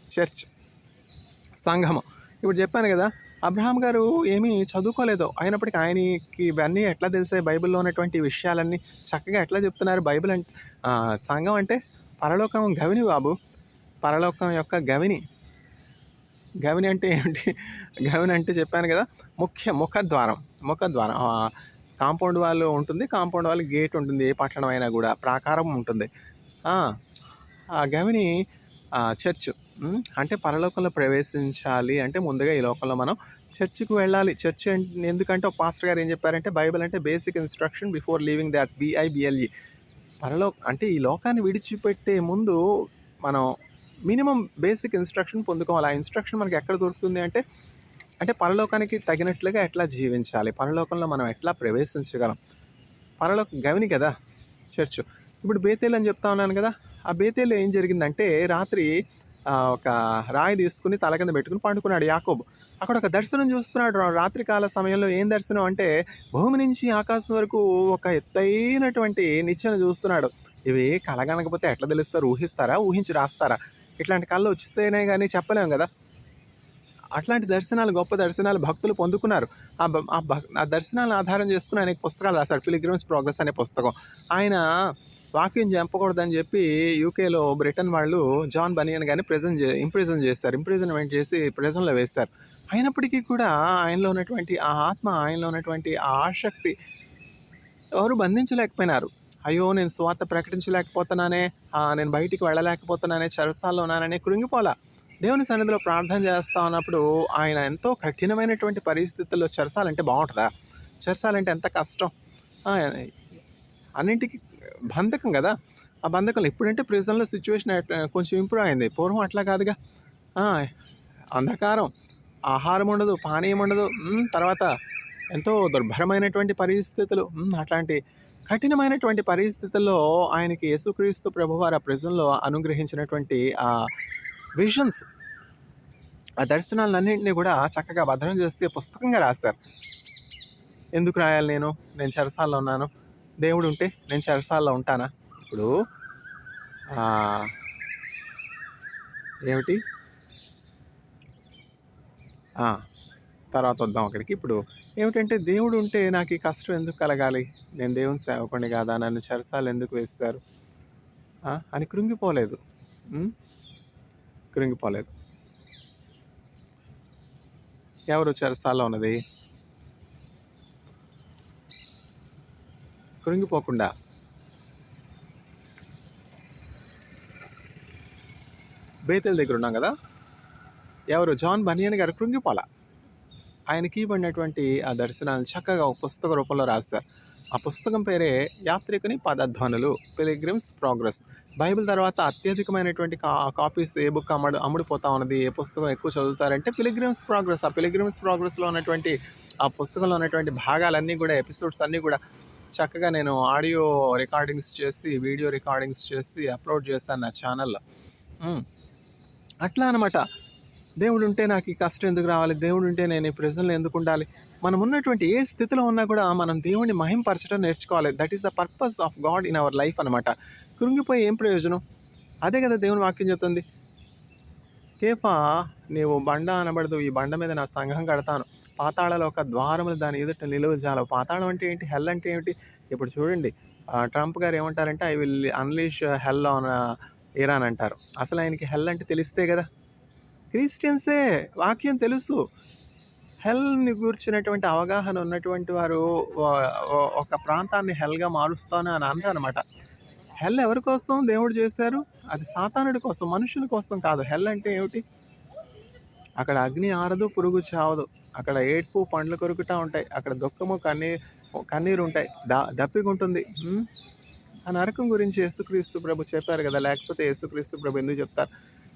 చర్చ్, సంఘము. ఇప్పుడు చెప్పాను కదా, అబ్రహాం గారు ఏమీ చదువుకోలేదు, అయినప్పటికీ ఆయనకి ఇవన్నీ ఎట్లా తెలిసాయి? బైబిల్లో ఉన్నటువంటి విషయాలన్నీ చక్కగా ఎట్లా చెప్తున్నారు? బైబిల్ అంటే సంఘం అంటే పరలోకం గవిని బాబు, పరలోకం యొక్క గవిని. గవిని అంటే ఏమిటి? గవిని అంటే చెప్పాను కదా, ముఖద్వారం. కాంపౌండ్ వాల్ ఉంటుంది, కాంపౌండ్ వాల్ గేట్ ఉంటుంది, ఏ పట్టణం అయినా కూడా ప్రాకారం ఉంటుంది. ఆ గవిని చర్చ్. అంటే పరలోకంలో ప్రవేశించాలి అంటే ముందుగా ఈ లోకంలో మనం చర్చికి వెళ్ళాలి. చర్చ్ ఎందుకంటే ఒక పాస్టర్ గారు ఏం చెప్పారంటే, బైబిల్ అంటే basic instruction before leaving that, BIBLE. అంటే ఈ లోకాన్ని విడిచిపెట్టే ముందు మనం మినిమం బేసిక్ ఇన్స్ట్రక్షన్ పొందుకోవాలి. ఆ ఇన్స్ట్రక్షన్ మనకి ఎక్కడ దొరుకుతుంది అంటే పరలోకానికి తగినట్లుగా ఎట్లా జీవించాలి, పరలోకంలో మనం ఎట్లా ప్రవేశించగలం. గవిని కదా చర్చ్. ఇప్పుడు బేతేలు అని చెప్తా ఉన్నాను కదా, ఆ బేతేలు ఏం జరిగిందంటే రాత్రి ఒక రాయి తీసుకుని తల కింద పెట్టుకుని పండుకున్నాడు యాకోబు. అక్కడ ఒక దర్శనం చూస్తున్నాడు రాత్రికాల సమయంలో. ఏం దర్శనం అంటే భూమి నుంచి ఆకాశం వరకు ఒక ఎత్తైనటువంటి నిచ్చెన చూస్తున్నాడు. ఇవి కలగనకపోతే ఎట్లా తెలుస్తారు? ఊహిస్తారా? ఊహించి రాస్తారా? ఇట్లాంటి కళ్ళు వచ్చితేనే కానీ చెప్పలేము కదా. అట్లాంటి దర్శనాలు, గొప్ప దర్శనాలు భక్తులు పొందుకున్నారు. ఆ దర్శనాలను ఆధారం చేసుకుని అనేక పుస్తకాలు రాశాడు. పిల్గ్రిమ్స్ ప్రోగ్రెస్ అనే పుస్తకం. ఆయన వాక్యం చంపకూడదని చెప్పి యూకేలో బ్రిటన్ వాళ్ళు జాన్ బనియన్ గారిని ఇంప్రిజన్మెంట్ చేసి ప్రిజన్లో వేశారు. అయినప్పటికీ కూడా ఆయనలో ఉన్నటువంటి ఆ ఆత్మ, ఆయనలో ఉన్నటువంటి ఆ ఆసక్తి ఎవరు బంధించలేకపోయినారు. అయ్యో నేను సువార్త ప్రకటించలేకపోతున్నానే, నేను బయటికి వెళ్ళలేకపోతున్నానే, చెరసాల్లో ఉన్నాననే కృంగిపోలా. దేవుని సన్నిధిలో ప్రార్థన చేస్తా ఉన్నప్పుడు ఆయన ఎంతో కఠినమైనటువంటి పరిస్థితుల్లో, చెరసాలంటే బాగుంటుందా? చెరసాలంటే ఎంత కష్టం. అన్నింటికి బంధకం కదా. ఆ బంధకంలో ఇప్పుడంటే ప్రిజన్లో సిచ్యువేషన్ కొంచెం ఇంప్రూవ్ అయింది. పూర్వం అట్లా కాదుగా. అంధకారం, ఆహారం ఉండదు, పానీయం ఉండదు, తర్వాత ఎంతో దుర్భరమైనటువంటి పరిస్థితులు. అట్లాంటి కఠినమైనటువంటి పరిస్థితుల్లో ఆయనకి యేసుక్రీస్తు ప్రభువారు ఆ ప్రిజన్లో అనుగ్రహించినటువంటి ఆ విజన్స్, ఆ దర్శనాలన్నింటినీ కూడా చక్కగా భద్రం చేసి పుస్తకంగా రాశారు. ఎందుకు రాయాలి నేను చెరసాలలో ఉన్నాను, దేవుడు ఉంటే నేను చెరసాలలో ఉంటానా? ఇప్పుడు ఏమిటి తర్వాత వద్దాం అక్కడికి. ఇప్పుడు ఏమిటంటే దేవుడు ఉంటే నాకు ఈ కష్టం ఎందుకు కలగాలి, నేను దేవుని సేవకుని కాదా, నన్ను చెరసాలు ఎందుకు వేస్తారు అని కృంగిపోలేదు. కృంగిపోలేదు. ఎవరు చెరసాల్లో ఉన్నది? కృంగిపోకుండా బేతేల్ దగ్గర ఉన్నాం కదా, ఎవరు? జాన్ బనియన్ గారు కృంగిపోలా. ఆయనకి ఇవ్వబడినటువంటి ఆ దర్శనాన్ని చక్కగా ఒక పుస్తక రూపంలో రాశారు. ఆ పుస్తకం పేరే యాత్రికుని పదధ్వనులు, పిలిగ్రిమ్స్ ప్రోగ్రెస్. బైబిల్ తర్వాత అత్యధికమైనటువంటి కాపీస్ ఏ బుక్ అమ్ముడుపోతా ఉన్నది, ఏ పుస్తకం ఎక్కువ చదువుతారంటే పిలిగ్రిమ్స్ ప్రోగ్రెస్. ఆ పిలిగ్రిమ్స్ ప్రోగ్రెస్లో ఉన్నటువంటి ఆ పుస్తకంలో ఉన్నటువంటి భాగాలన్నీ కూడా, ఎపిసోడ్స్ అన్నీ కూడా చక్కగా నేను ఆడియో రికార్డింగ్స్ చేసి, వీడియో రికార్డింగ్స్ చేసి అప్లోడ్ చేశాను నా ఛానల్లో. అట్లా అనమాట. దేవుడు ఉంటే నాకు ఈ కష్టం ఎందుకు రావాలి, దేవుడు ఉంటే నేను ఈ ప్రజల్లో ఎందుకు ఉండాలి. మనం ఉన్నటువంటి ఏ స్థితిలో ఉన్నా కూడా మనం దేవుడిని మహింపరచడం నేర్చుకోవాలి. That is the purpose of God in our life అనమాట. కృంగిపోయి ఏం ప్రయోజనం? అదే కదా దేవుని వాక్యం చెప్తుంది. కేఫా, నీవు బండ అనబడదు, ఈ బండ మీద నా సంఘం కడతాను, పాతాళలో ఒక ద్వారములు దాని ఎదుట నిలువజాలవు. పాతాళం అంటే ఏంటి? హెల్ అంటే ఏమిటి? ఇప్పుడు చూడండి, ట్రంప్ గారు ఏమంటారంటే I will unleash hell on Iran అంటారు. అసలు ఆయనకి హెల్ అంటే తెలిస్తే కదా. క్రిస్టియన్సే వాక్యం తెలుసు. హెల్ని గూర్చినటువంటి అవగాహన ఉన్నటువంటి వారు ఒక ప్రాంతాన్ని హెల్గా మారుస్తాను అని అనమాట. హెల్ ఎవరి కోసం దేవుడు చేశారు? అది సాతానుడి కోసం, మనుషుల కోసం కాదు. హెల్ అంటే ఏమిటి? అక్కడ అగ్ని ఆరదు, పురుగు చావదు, అక్కడ ఏడ్పు, పండ్లు కొరుకుతూ ఉంటాయి, అక్కడ దుఃఖము, కన్నీరు ఉంటాయి, దప్పిగుంటుంది. ఆ నరకం గురించి యేసుక్రీస్తు ప్రభు చెప్పారు కదా, లేకపోతే యేసుక్రీస్తు ప్రభు ఎందుకు చెప్తారు?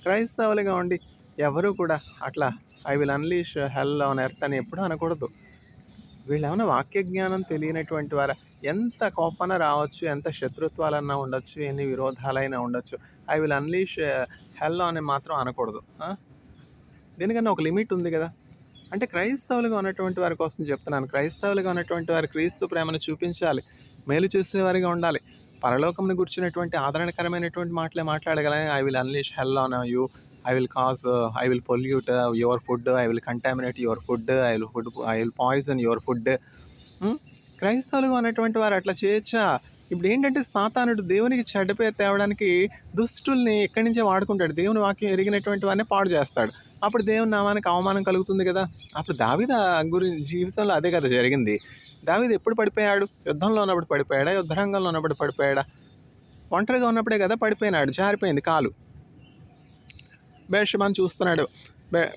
క్రైస్తవులుగా ఉండి ఎవరు కూడా అట్లా I will unleash hell on earth అని ఎప్పుడూ అనకూడదు. వీళ్ళు ఏమైనా వాక్య జ్ఞానం తెలియనటువంటి వారా? ఎంత కోపన రావచ్చు, ఎంత శత్రుత్వాలన్నా ఉండొచ్చు, ఎన్ని విరోధాలైనా ఉండొచ్చు, ఐ విల్ అన్లీష్ హెల్ అని మాత్రం అనకూడదు. దీనికన్నా ఒక లిమిట్ ఉంది కదా. అంటే క్రైస్తవులుగా ఉన్నటువంటి వారి కోసం చెప్తున్నాను. క్రైస్తవులుగా ఉన్నటువంటి వారు క్రీస్తు ప్రేమను చూపించాలి, మేలు చేసేవారిగా ఉండాలి, పరలోకంను గుర్చినటువంటి ఆదరణకరమైనటువంటి మాటలే మాట్లాడగలని. I will unleash hell on you, I will pollute your food, I will contaminate your food, I will poison your food. క్రైస్తవులుగా ఉన్నటువంటి వారు అట్లా చేయొచ్చా? ఇప్పుడు ఏంటంటే సాతానుడు దేవునికి చెడ్డ పేరు తేవడానికి దుష్టుల్ని ఎక్కడి నుంచే వాడుకుంటాడు. దేవుని వాక్యం ఎరిగినటువంటి వారిని పాడు చేస్తాడు. అప్పుడు దేవుని నామానికి అవమానం కలుగుతుంది కదా. అప్పుడు దావీదు జీవితంలో అదే కదా జరిగింది. దావీదు ఎప్పుడు పడిపోయాడు? యుద్ధంలో ఉన్నప్పుడు పడిపోయాడా? యుద్ధరంగంలో ఉన్నప్పుడు పడిపోయాడా? ఒంటరిగా ఉన్నప్పుడే కదా పడిపోయినాడు, జారిపోయింది కాలు. బెత్షెబాను చూస్తున్నాడు,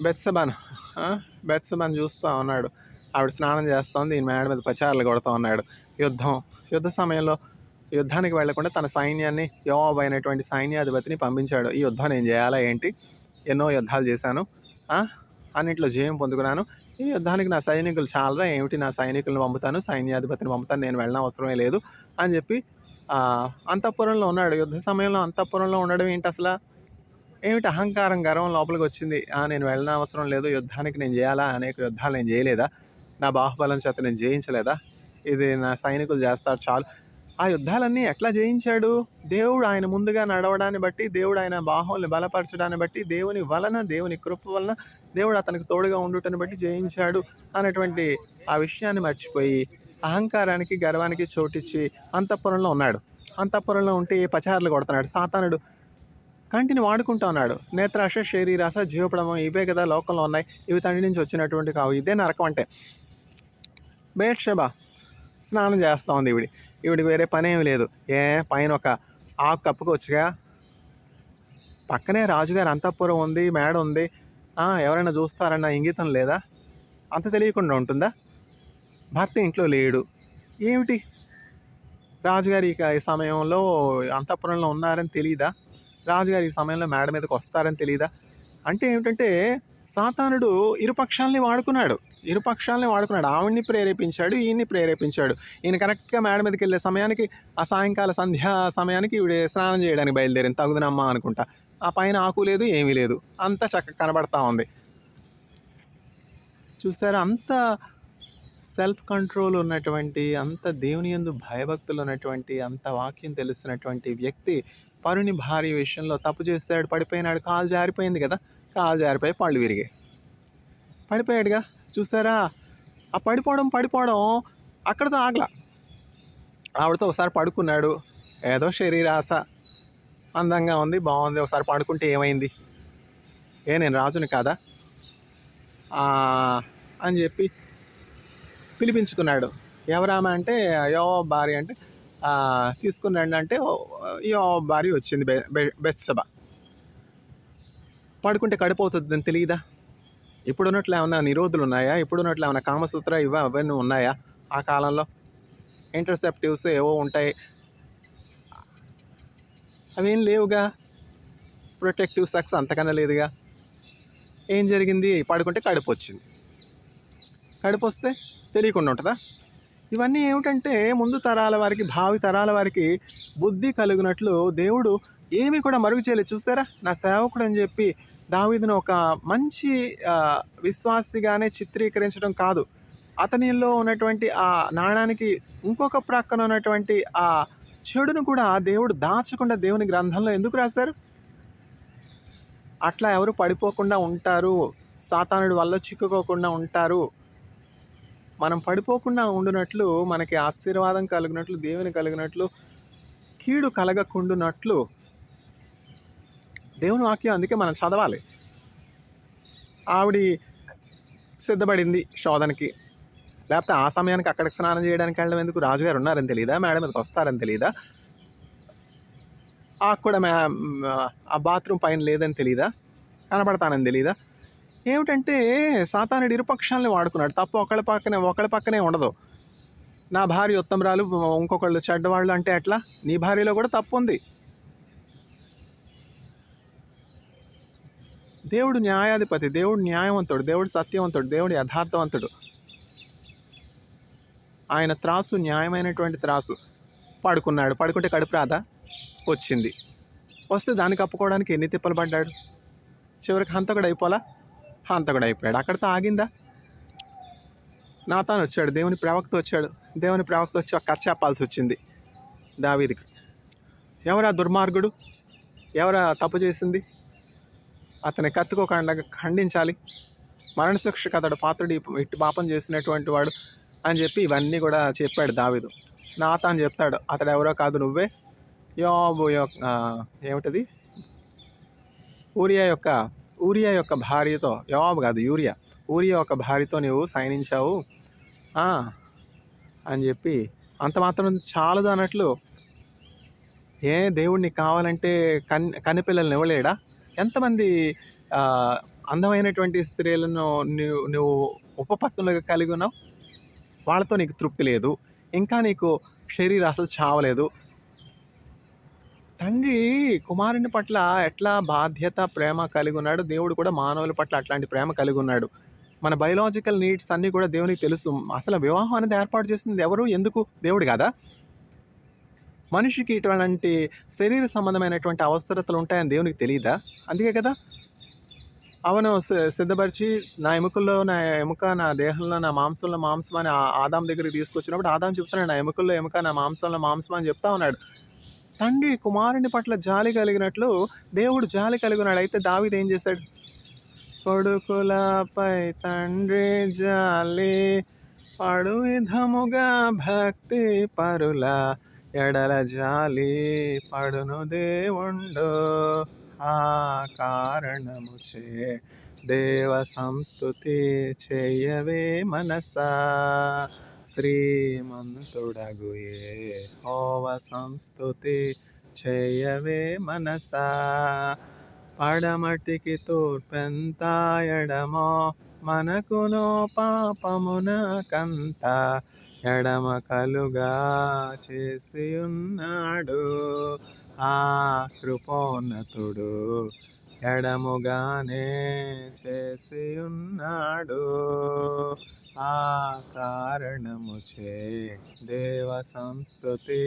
బెత్షెబాను చూస్తూ ఉన్నాడు. ఆవిడ స్నానం చేస్తోంది, ఈయన మేడ మీద పచారాలు కొడుతూ ఉన్నాడు. యుద్ధ సమయంలో యుద్ధానికి వెళ్లకుండా తన సైన్యాన్ని, యోవాబు అయినటువంటి సైన్యాధిపతిని పంపించాడు. ఈ యుద్ధం నేను చేయాలా ఏంటి? ఎన్నో యుద్ధాలు చేశాను, అన్నింటిలో జయం పొందుకున్నాను, ఈ యుద్ధానికి నా సైనికులు చాలరా ఏమిటి, నా సైనికులను పంపుతాను, సైన్యాధిపతిని పంపుతాను, నేను వెళ్ళిన అవసరమే లేదు అని చెప్పి అంతఃపురంలో ఉన్నాడు. యుద్ధ సమయంలో అంతఃపురంలో ఉండడం ఏంటి అసలు? ఏమిటి అహంకారం, గర్వం లోపలికి వచ్చింది. నేను వెళ్ళిన అవసరం లేదు, యుద్ధానికి నేను చేయాలా, అనేక యుద్ధాలు నేను చేయలేదా, నా బాహుబలం చేత నేను జయించలేదా, ఇది నా సైనికులు చేస్తారు చాలు. ఆ యుద్ధాలన్నీ ఎట్లా జయించాడు? దేవుడు ఆయన ముందుగా నడవడాన్ని బట్టి, దేవుడు ఆయన బాహువుల్ని బలపరచడాన్ని బట్టి, దేవుని వలన, దేవుని కృప వలన, దేవుడు అతనికి తోడుగా ఉండుటని బట్టి జయించాడు అనేటువంటి ఆ విషయాన్ని మర్చిపోయి అహంకారానికి, గర్వానికి చోటిచ్చి అంతఃపురంలో ఉన్నాడు. అంతఃపురంలో ఉంటే పచారులు కొడుతున్నాడు. సాతానుడు కంటిని వాడుకుంటూ ఉన్నాడు. నేత్రాశ, శరీరాశ, జీవపడమం ఇవే కదా లోకంలో ఉన్నాయి, ఇవి తండ్రి నుంచి వచ్చినటువంటి కావు. ఇదే నరకం అంటే. బెత్షెబా స్నానం చేస్తూ ఉంది. ఈవిడికి వేరే పని ఏమి లేదు. పైన ఒక ఆకు కప్పుకోవచ్చుగా, పక్కనే రాజుగారి అంతఃపురం ఉంది, మేడ ఉంది, ఎవరైనా చూస్తారన్న ఇంగితం లేదా? అంత తెలియకుండా ఉంటుందా? భర్త ఇంట్లో లేడు, ఏమిటి రాజుగారి ఈ సమయంలో అంతఃపురంలో ఉన్నారని తెలియదా? రాజుగారి ఈ సమయంలో మేడ మీదకి వస్తారని తెలియదా? అంటే ఏమిటంటే సాతానుడు ఇరుపక్షాలని వాడుకున్నాడు. ఆవిడ్ని ప్రేరేపించాడు, ఈయన్ని ప్రేరేపించాడు. ఈయన కరెక్ట్గా మేడ మీదకి వెళ్ళే సమయానికి, ఆ సాయంకాల సంధ్యా సమయానికి ఈవిడ స్నానం చేయడానికి బయలుదేరింది, తగుదనమ్మా అనుకుంటా. ఆ పైన ఆకు లేదు, ఏమీ లేదు, అంతా చక్కగా కనబడతా ఉంది. చూసారా? అంత సెల్ఫ్ కంట్రోల్ ఉన్నటువంటి, అంత దేవుని యందు భయభక్తులు ఉన్నటువంటి, అంత వాక్యం తెలిసినటువంటి వ్యక్తి పరుని భార్య విషయంలో తప్పు చేశాడు, పడిపోయినాడు, కాలు జారిపోయింది కదా! కాలు జారిపోయి పళ్ళు విరిగాయి. పడిపోయాడుగా. చూసారా? ఆ పడిపోవడం అక్కడితో ఆగల. ఆవిడతో ఒకసారి పడుకున్నాడు. ఏదో శరీరాశ, అందంగా ఉంది, బాగుంది, ఒకసారి పడుకుంటే ఏమైంది? నేను రాజుని కాదా అని చెప్పి పిలిపించుకున్నాడు. ఎవరామె అంటే యోవాబు భార్య. అంటే తీసుకుని రండి అంటే యోవాబు భార్య వచ్చింది, బెత్షెబ. పడుకుంటే కడుపు అవుతుందని తెలియదా? ఇప్పుడున్నట్లు ఏమన్నా నిరోధులు ఉన్నాయా? ఇప్పుడున్నట్లు ఏమన్నా కామసూత్ర అవన్నీ ఉన్నాయా? ఆ కాలంలో ఇంటర్సెప్టివ్స్ ఏవో ఉంటాయి, అవేం లేవుగా. ప్రొటెక్టివ్ సెక్స్ అంతకన్నా లేదుగా. ఏం జరిగింది? పడుకుంటే కడుపు వచ్చింది. కడుపు వస్తే తెలియకుండా ఉంటుందా? ఇవన్నీ ఏమిటంటే ముందు తరాల వారికి, భావి తరాల వారికి బుద్ధి కలిగినట్లు దేవుడు ఏమీ కూడా మరుగు చేయలేదు. చూసారా? నా సేవకుడు అని చెప్పి దావీదును ఒక మంచి విశ్వాసిగానే చిత్రీకరించడం కాదు, అతనిలో ఉన్నటువంటి ఆ నాణానికి ఇంకొక ప్రక్కన ఉన్నటువంటి ఆ చెడును కూడా దేవుడు దాచకుండా దేవుని గ్రంథంలో ఎందుకు రాశారు? అట్లా ఎవరు పడిపోకుండా ఉంటారు, సాతానుడి వల్ల చిక్కుకోకుండా ఉంటారు. మనం పడిపోకుండా ఉండునట్లు, మనకి ఆశీర్వాదం కలిగినట్లు, దేవుని కలిగినట్లు, కీడు కలగకుండునట్లు దేవుని వాక్యం అందుకే మనం చదవాలి. ఆవిడ సిద్ధపడింది శోధనకి. లేకపోతే ఆ సమయానికి అక్కడికి స్నానం చేయడానికి వెళ్ళడం ఎందుకు? రాజుగారు ఉన్నారని తెలియదా? మేడం మీదకి వస్తారని తెలియదా? కూడా ఆ బాత్రూమ్ పైన లేదని తెలియదా? కనబడతానని తెలీదా? ఏమిటంటే సాతానుడు ఇరుపక్షాలని వాడుకున్నాడు. తప్పు ఒకళ్ళ పక్కనే ఉండదు. నా భార్య ఉత్తమరాలు, ఇంకొకళ్ళు చెడ్డవాళ్ళు అంటే ఎట్లా? నీ భార్యలో కూడా తప్పు ఉంది. దేవుడు న్యాయాధిపతి, దేవుడు న్యాయవంతుడు, దేవుడు సత్యవంతుడు, దేవుడు యథార్థవంతుడు. ఆయన త్రాసు న్యాయమైనటువంటి త్రాసు. పడుకుంటే కడుపు రాదా? వచ్చింది. వస్తే దాన్ని కప్పుకోవడానికి ఎన్ని తిప్పలు పడ్డాడు? చివరికి హంతకుడు అయిపోయాడు. అక్కడితో ఆగిందా? నాతాను వచ్చాడు, దేవుని ప్రవక్త వచ్చి ఒక కథ చెప్పాల్సి వచ్చింది దావీదుకి. ఎవరా దుర్మార్గుడు? ఎవరా తప్పు చేసింది? అతని కత్తుకోకుండా ఖండించాలి. మరణశిక్షకు అతడు పాత్రుడు, ఇటు పాపం చేసినటువంటి వాడు అని చెప్పి ఇవన్నీ కూడా చెప్పాడు దావీదు. నాతాను చెప్తాడు, అతడు ఎవరో కాదు, నువ్వే యోవాబు ఏమిటది ఊరియా యొక్క భార్యతో, యోవాబు కాదు ఊరియా యొక్క భార్యతో నువ్వు సైనించావు అని చెప్పి, అంత మాత్రం చాలదు అన్నట్లు, దేవుడిని కావాలంటే కన్నెపిల్లల్ని ఇవ్వలేడా? ఎంతమంది అందమైనటువంటి స్త్రీలను నువ్వు ఉపపత్తులుగా కలిగి ఉన్నావు? వాళ్ళతో నీకు తృప్తి లేదు, ఇంకా నీకు శరీరం అసలు చావలేదు. తండ్రి కుమారుని పట్ల ఎట్లా బాధ్యత, ప్రేమ కలిగి ఉన్నాడు, దేవుడు కూడా మానవుల పట్ల అట్లాంటి ప్రేమ కలిగి ఉన్నాడు. మన బయోలాజికల్ నీడ్స్ అన్నీ కూడా దేవునికి తెలుసు. అసలు వివాహం అనేది ఏర్పాటు చేసింది ఎవరు? ఎందుకు? దేవుడు కాదా? మనిషికి ఇటువంటి శరీర సంబంధమైనటువంటి అవసరతలు ఉంటాయని దేవునికి తెలియదా? అందుకే కదా అవను సిద్ధపరిచి, నా ఎముక, నా దేహంలో, నా మాంసంలో మాంసం అని ఆదాం దగ్గరికి తీసుకొచ్చినప్పుడు ఆదాం చెప్తున్నాడు, నా ఎముకల్లో ఎముక, నా మాంసంలో మాంసం అని చెప్తా ఉన్నాడు. తండ్రి కుమారుని పట్ల జాలి కలిగినట్లు దేవుడు జాలి కలిగి ఉన్నాడు. అయితే దావీదు ఏం చేశాడు? కొడుకులపై తండ్రి జాలి పడు విధముగా భక్తి పరుల ఎడల జాలి పడును దేవుండు, ఆ కారణముచే దేవ సంస్తుతి చేయవే మనసా, శ్రీమంతుడగు యెహోవా సంస్తుతి చేయవే మనసా. పడమటికి తూర్పెంత ఎడమో మనకును పాపమునకంత ఎడమ కలుగా చేసి ఉన్నాడు, ఆ కృపోన్నతుడు ఎడముగానే చేసి ఉన్నాడు, ఆ కారణముచే దేవ సంస్తుతి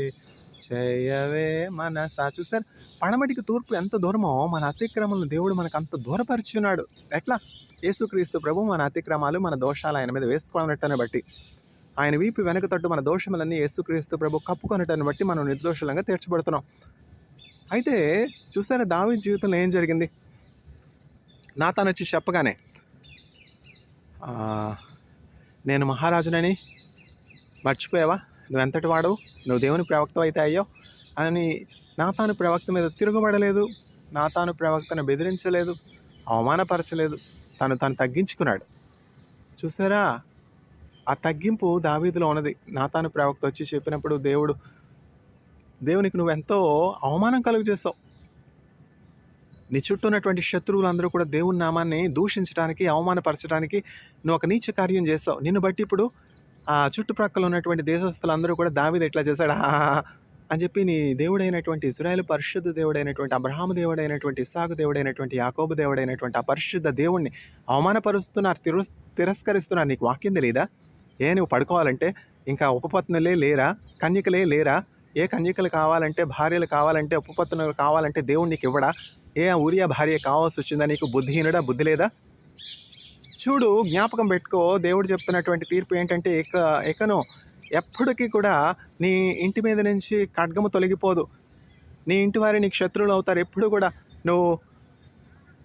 చేయవే మనసా. చూసారు, పడమటికి తూర్పు ఎంత దూరమో మన అతిక్రమలను దేవుడు మనకు అంత దూరపరుచున్నాడు. ఎట్లా? యేసుక్రీస్తు ప్రభు మన అతిక్రమాలు మన దోషాలు ఆయన మీద వేసుకున్నట్టని బట్టి, ఆయన వీపు వెనక తట్టు మన దోషములన్నీ యేసుక్రీస్తు ప్రభు కప్పుకొనటాన్ని బట్టి మనం నిర్దోషులంగా తీర్చబడుతున్నాం. అయితే చూసారా, దావీదు జీవితంలో ఏం జరిగింది? నాతాను వచ్చి చెప్పగానే నేను మహారాజునని మర్చిపోయావా? నువ్వు ఎంతటి వాడవు, నువ్వు దేవుని ప్రవక్త అయితే అయ్యావు అని నాతాను ప్రవక్త మీద తిరగబడలేదు, నాతాను ప్రవక్తను బెదిరించలేదు, అవమానపరచలేదు, తను తగ్గించుకున్నాడు. చూసారా, ఆ తగ్గింపు దావీదులో ఉన్నది. నాతాను ప్రవక్త వచ్చి చెప్పినప్పుడు దేవునికి నువ్వెంతో అవమానం కలుగు చేస్తావు. నీ చుట్టూ ఉన్నటువంటి శత్రువులందరూ కూడా దేవుని నామాన్ని దూషించడానికి, అవమానపరచడానికి నువ్వు ఒక నీచ కార్యం చేస్తావు. నిన్ను బట్టి ఇప్పుడు ఆ చుట్టుప్రక్కల ఉన్నటువంటి దేశస్తులందరూ కూడా దావీదు ఎట్లా చేశాడు అని చెప్పి నీ దేవుడైనటువంటి ఇశ్రాయేలు పరిశుద్ధ దేవుడైనటువంటి అబ్రహాము దేవుడైనటువంటి ఇస్సాకు దేవుడైనటువంటి యాకోబు దేవుడైనటువంటి ఆ పరిశుద్ధ దేవుణ్ణి అవమానపరుస్తున్నారు, తిరస్కరిస్తున్నారు. నీకు వాక్యం తెలీదా? నువ్వు పడుకోవాలంటే ఇంకా ఉపపత్నులే లేరా? కన్యకలే లేరా? కన్యకలు కావాలంటే, భార్యలు కావాలంటే, ఉపపత్నులు కావాలంటే దేవుడు నీకు ఇవ్వడా? ఊరియా భార్య కావాల్సి వచ్చిందా? నీకు బుద్ధిహీనుడా? బుద్ధి లేదా? చూడు, జ్ఞాపకం పెట్టుకో, దేవుడు చెప్తున్నటువంటి తీర్పు ఏంటంటే, ఇకను ఎప్పటికీ కూడా నీ ఇంటి మీద నుంచి ఖడ్గము తొలగిపోదు, నీ ఇంటి వారి నీకు శత్రువులు అవుతారు. ఎప్పుడు కూడా నువ్వు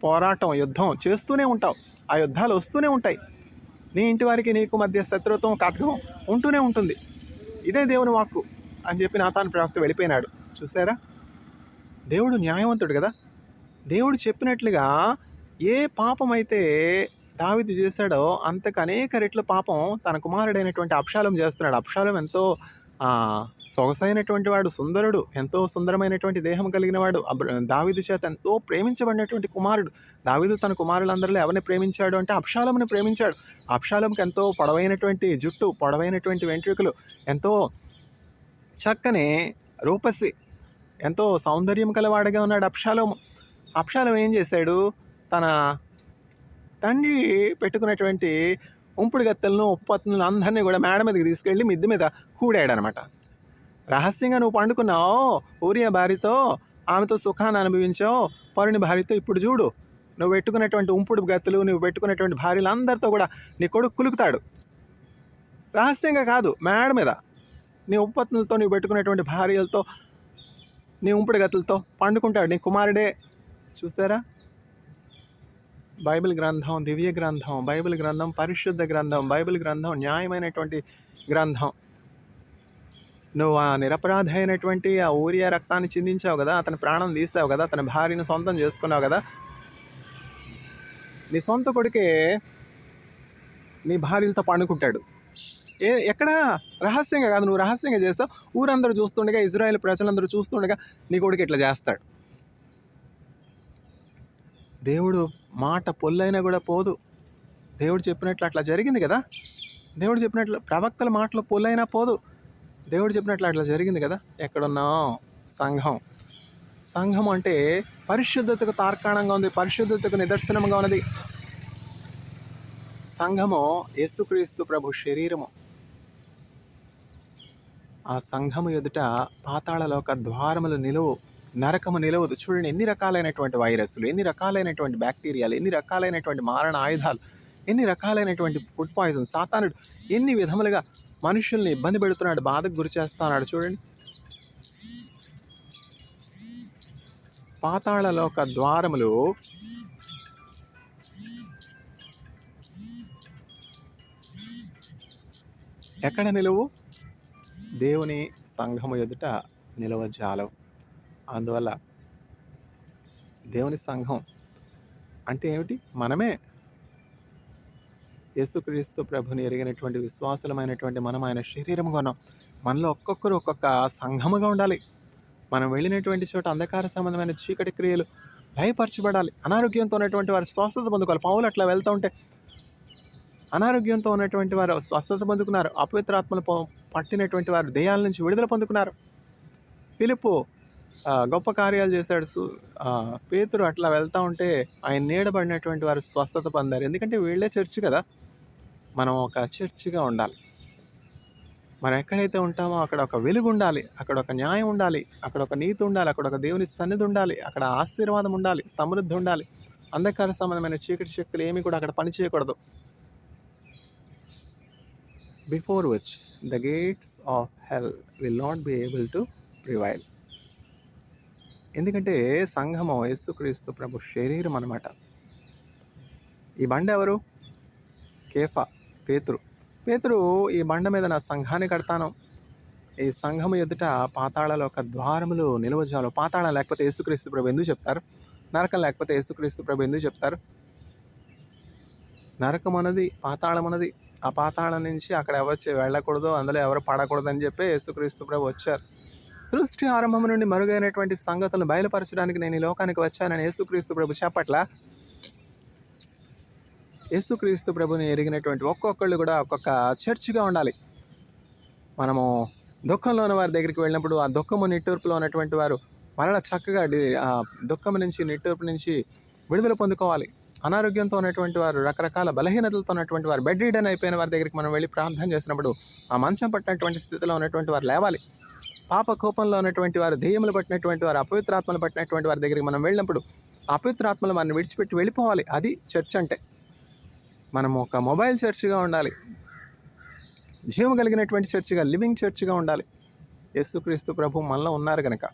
పోరాటం, యుద్ధం చేస్తూనే ఉంటావు, ఆ యుద్ధాలు వస్తూనే ఉంటాయి. నీ ఇంటి వారికి నీకు మధ్య శత్రుత్వం, ఖడ్గం ఉంటూనే ఉంటుంది. ఇదే దేవుని వాక్కు అని చెప్పి నాతాను ప్రవక్త వెళ్ళిపోయినాడు. చూసారా, దేవుడు న్యాయవంతుడు కదా. దేవుడు చెప్పినట్లుగా ఏ పాపం అయితే దావీదు చేశాడో అంతకు అనేక రెట్ల పాపం తన కుమారుడైనటువంటి అబ్షాలోము చేస్తున్నాడు. అబ్షాలోము ఎంతో సొగసైనటువంటి వాడు, సుందరుడు, ఎంతో సుందరమైనటువంటి దేహం కలిగిన వాడు, దావీదు చేత ఎంతో ప్రేమించబడినటువంటి కుమారుడు. దావీదు తన కుమారులందరిలో ఎవరిని ప్రేమించాడు అంటే అబ్షాలోముని ప్రేమించాడు. అబ్షాలోముకి ఎంతో పొడవైనటువంటి జుట్టు, పొడవైనటువంటి వెంట్రుకలు, ఎంతో చక్కని రూపసి, ఎంతో సౌందర్యం కలవాడుగా ఉన్నాడు అబ్షాలోము. అబ్షాలోము ఏం చేశాడు? తన తండ్రి పెట్టుకున్నటువంటి ఉంపుడు గత్తెలను, ఉపపత్నులను అందరినీ కూడా మేడ మీదకి తీసుకెళ్ళి మిద్దె మీద కూడాడు అనమాట. రహస్యంగా నువ్వు పండుకున్నావు ఊరియా భార్యతో, ఆమెతో సుఖాన్ని అనుభవించావు, పరుని భార్యతో. ఇప్పుడు చూడు, నువ్వు పెట్టుకున్నటువంటి ఉంపుడు గత్తెలు, నువ్వు పెట్టుకున్నటువంటి భార్యలందరితో కూడా నీ కొడుకు కులుకుతాడు. రహస్యంగా కాదు, మేడ మీద నీ ఉపపత్నులతో, నువ్వు పెట్టుకున్నటువంటి భార్యలతో, నీ ఉంపుడు గతులతో పండుకుంటాడు నీ కుమారుడే. చూసారా, బైబిల్ గ్రంథం దివ్య గ్రంథం, బైబిల్ గ్రంథం పరిశుద్ధ గ్రంథం, బైబిల్ గ్రంథం న్యాయమైనటువంటి గ్రంథం. నువ్వు ఆ నిరపరాధి అయినటువంటి ఆ ఊరియా రక్తాన్ని చిందించావు కదా, అతని ప్రాణం తీసావు కదా, అతని భార్యను సొంతం చేసుకున్నావు కదా. నీ సొంత కొడుకే నీ భార్యలతో పండుకుంటాడు. ఎక్కడ? రహస్యంగా కాదు, నువ్వు రహస్యంగా చేస్తావు. ఊరందరూ చూస్తుండగా, ఇజ్రాయేల్ ప్రజలందరూ చూస్తుండగా నీ కొడుకు ఇట్లా చేస్తాడు. దేవుడు మాట పొల్లైనా కూడా పోదు. దేవుడు చెప్పినట్లు అట్లా జరిగింది కదా. దేవుడు చెప్పినట్లు ప్రవక్తల మాటలో పొల్లైనా పోదు. దేవుడు చెప్పినట్లు అట్లా జరిగింది కదా. ఎక్కడున్నాం? సంఘం అంటే పరిశుద్ధతకు తార్కాణంగా ఉంది, పరిశుద్ధతకు నిదర్శనంగా ఉన్నది. సంఘము యేసుక్రీస్తు ప్రభు శరీరము. ఆ సంఘము ఎదుట పాతాళలోక ద్వారములు నిలువు, నరకము నిలవదు. చూడండి, ఎన్ని రకాలైనటువంటి వైరస్లు, ఎన్ని రకాలైనటువంటి బ్యాక్టీరియాలు, ఎన్ని రకాలైనటువంటి మారణ ఆయుధాలు, ఎన్ని రకాలైనటువంటి ఫుడ్ పాయిజన్, సాతానుడు ఎన్ని విధములుగా మనుషుల్ని ఇబ్బంది పెడుతున్నాడు, బాధకు గురి చేస్తున్నాడు. చూడండి, పాతాళలోక ద్వారములు ఎక్కడ నిలువు? దేవుని సంఘము ఎదుట నిలవజాలవు. అందువల్ల దేవుని సంఘం అంటే ఏమిటి? మనమే. యేసుక్రీస్తు ప్రభుని ఎరిగినటువంటి విశ్వాసులమైనటువంటి మనం ఆయన శరీరముగా ఉన్నాం. మనలో ఒక్కొక్కరు ఒక్కొక్క సంఘముగా ఉండాలి. మనం వెళ్ళినటువంటి చోట అంధకార సంబంధమైన చీకటి క్రియలు లయపరచబడాలి. అనారోగ్యంతో ఉన్నటువంటి వారు స్వస్థత పొందుకోవాలి. పౌలు అట్లా వెళ్తూ ఉంటే అనారోగ్యంతో ఉన్నటువంటి వారు స్వస్థత పొందుకున్నారు. అపవిత్రాత్మలు పట్టినటువంటి వారు దెయ్యాల నుంచి విడుదల పొందుకున్నారు. ఫిలిప్పు గొప్ప కార్యాలు చేశాడు. పేతురు అట్లా వెళ్తూ ఉంటే ఆయన నీడబడినటువంటి వారు స్వస్థత పొందారు. ఎందుకంటే వీళ్ళే చర్చి కదా. మనం ఒక చర్చిగా ఉండాలి. మనం ఎక్కడైతే ఉంటామో అక్కడ ఒక వెలుగు ఉండాలి, అక్కడ ఒక న్యాయం ఉండాలి, అక్కడ ఒక నీతి ఉండాలి, అక్కడ ఒక దేవుని సన్నిధి ఉండాలి, అక్కడ ఆశీర్వాదం ఉండాలి, సమృద్ధి ఉండాలి. అంధకార సంబంధమైన చీకటి శక్తులు ఏమీ కూడా అక్కడ పని చేయకూడదు. Before which the gates of hell will not be able to prevail. ఎందుకంటే సంఘము యేసుక్రీస్తు ప్రభు శరీరం అన్నమాట. ఈ బండ ఎవరు? కేఫా, పేతురు. పేతురు ఈ బండ మీద నా సంఘాన్ని కడతాను, ఈ సంఘము ఎదుట పాతాళాల యొక్క ద్వారములు నిలువజాలు. పాతాళం లేకపోతే యేసుక్రీస్తు ప్రభు ఎందుకు చెప్తారు? నరకం లేకపోతే యేసుక్రీస్తు ప్రభు ఎందుకు చెప్తారు? నరకం అన్నది, పాతాళం అన్నది. ఆ పాతాళం నుంచి అక్కడ ఎవరు వెళ్ళకూడదు, అందులో ఎవరు పడకూడదు అని చెప్పి యేసుక్రీస్తు ప్రభు వచ్చారు. సృష్టి ఆరంభం నుండి మరుగైనటువంటి సంగతులను బయలుపరచడానికి నేను ఈ లోకానికి వచ్చానని యేసుక్రీస్తు ప్రభు చెప్పట్లా. యేసుక్రీస్తు ప్రభుని ఎరిగినటువంటి ఒక్కొక్కళ్ళు కూడా ఒక్కొక్క చర్చిగా ఉండాలి. మనము దుఃఖంలో ఉన్న వారి దగ్గరికి వెళ్ళినప్పుడు ఆ దుఃఖము నిట్టూర్పులో ఉన్నటువంటి వారు మరలా చక్కగా ఆ దుఃఖం నుంచి, నిట్టూర్పు నుంచి విడుదల పొందుకోవాలి. అనారోగ్యంతో ఉన్నటువంటి వారు, రకరకాల బలహీనతలతో ఉన్నటువంటి వారు, బెడ్ రీడన్ అయిపోయిన వారి దగ్గరికి మనం వెళ్ళి ప్రార్థన చేసినప్పుడు ఆ మంచం పట్టినటువంటి స్థితిలో ఉన్నటువంటి వారు లేవాలి. పాప కోపంలో ఉన్నటువంటి వారు, దెయ్యములు పట్టినటువంటి వారు, అపవిత్రాత్మలు పట్టినటువంటి వారి దగ్గరికి మనం వెళ్ళినప్పుడు అపవిత్రాత్మలు వారిని విడిచిపెట్టి వెళ్ళిపోవాలి. అది చర్చ్ అంటే. మనం ఒక మొబైల్ చర్చ్గా ఉండాలి, జీవం కలిగినటువంటి చర్చిగా, లివింగ్ చర్చిగా ఉండాలి. యేసుక్రీస్తు ప్రభు మనలో ఉన్నారు కనుక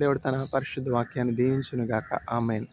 దేవుడు తన పరిశుద్ధ వాక్యాన్ని దీవించునుగాక. ఆమేన్.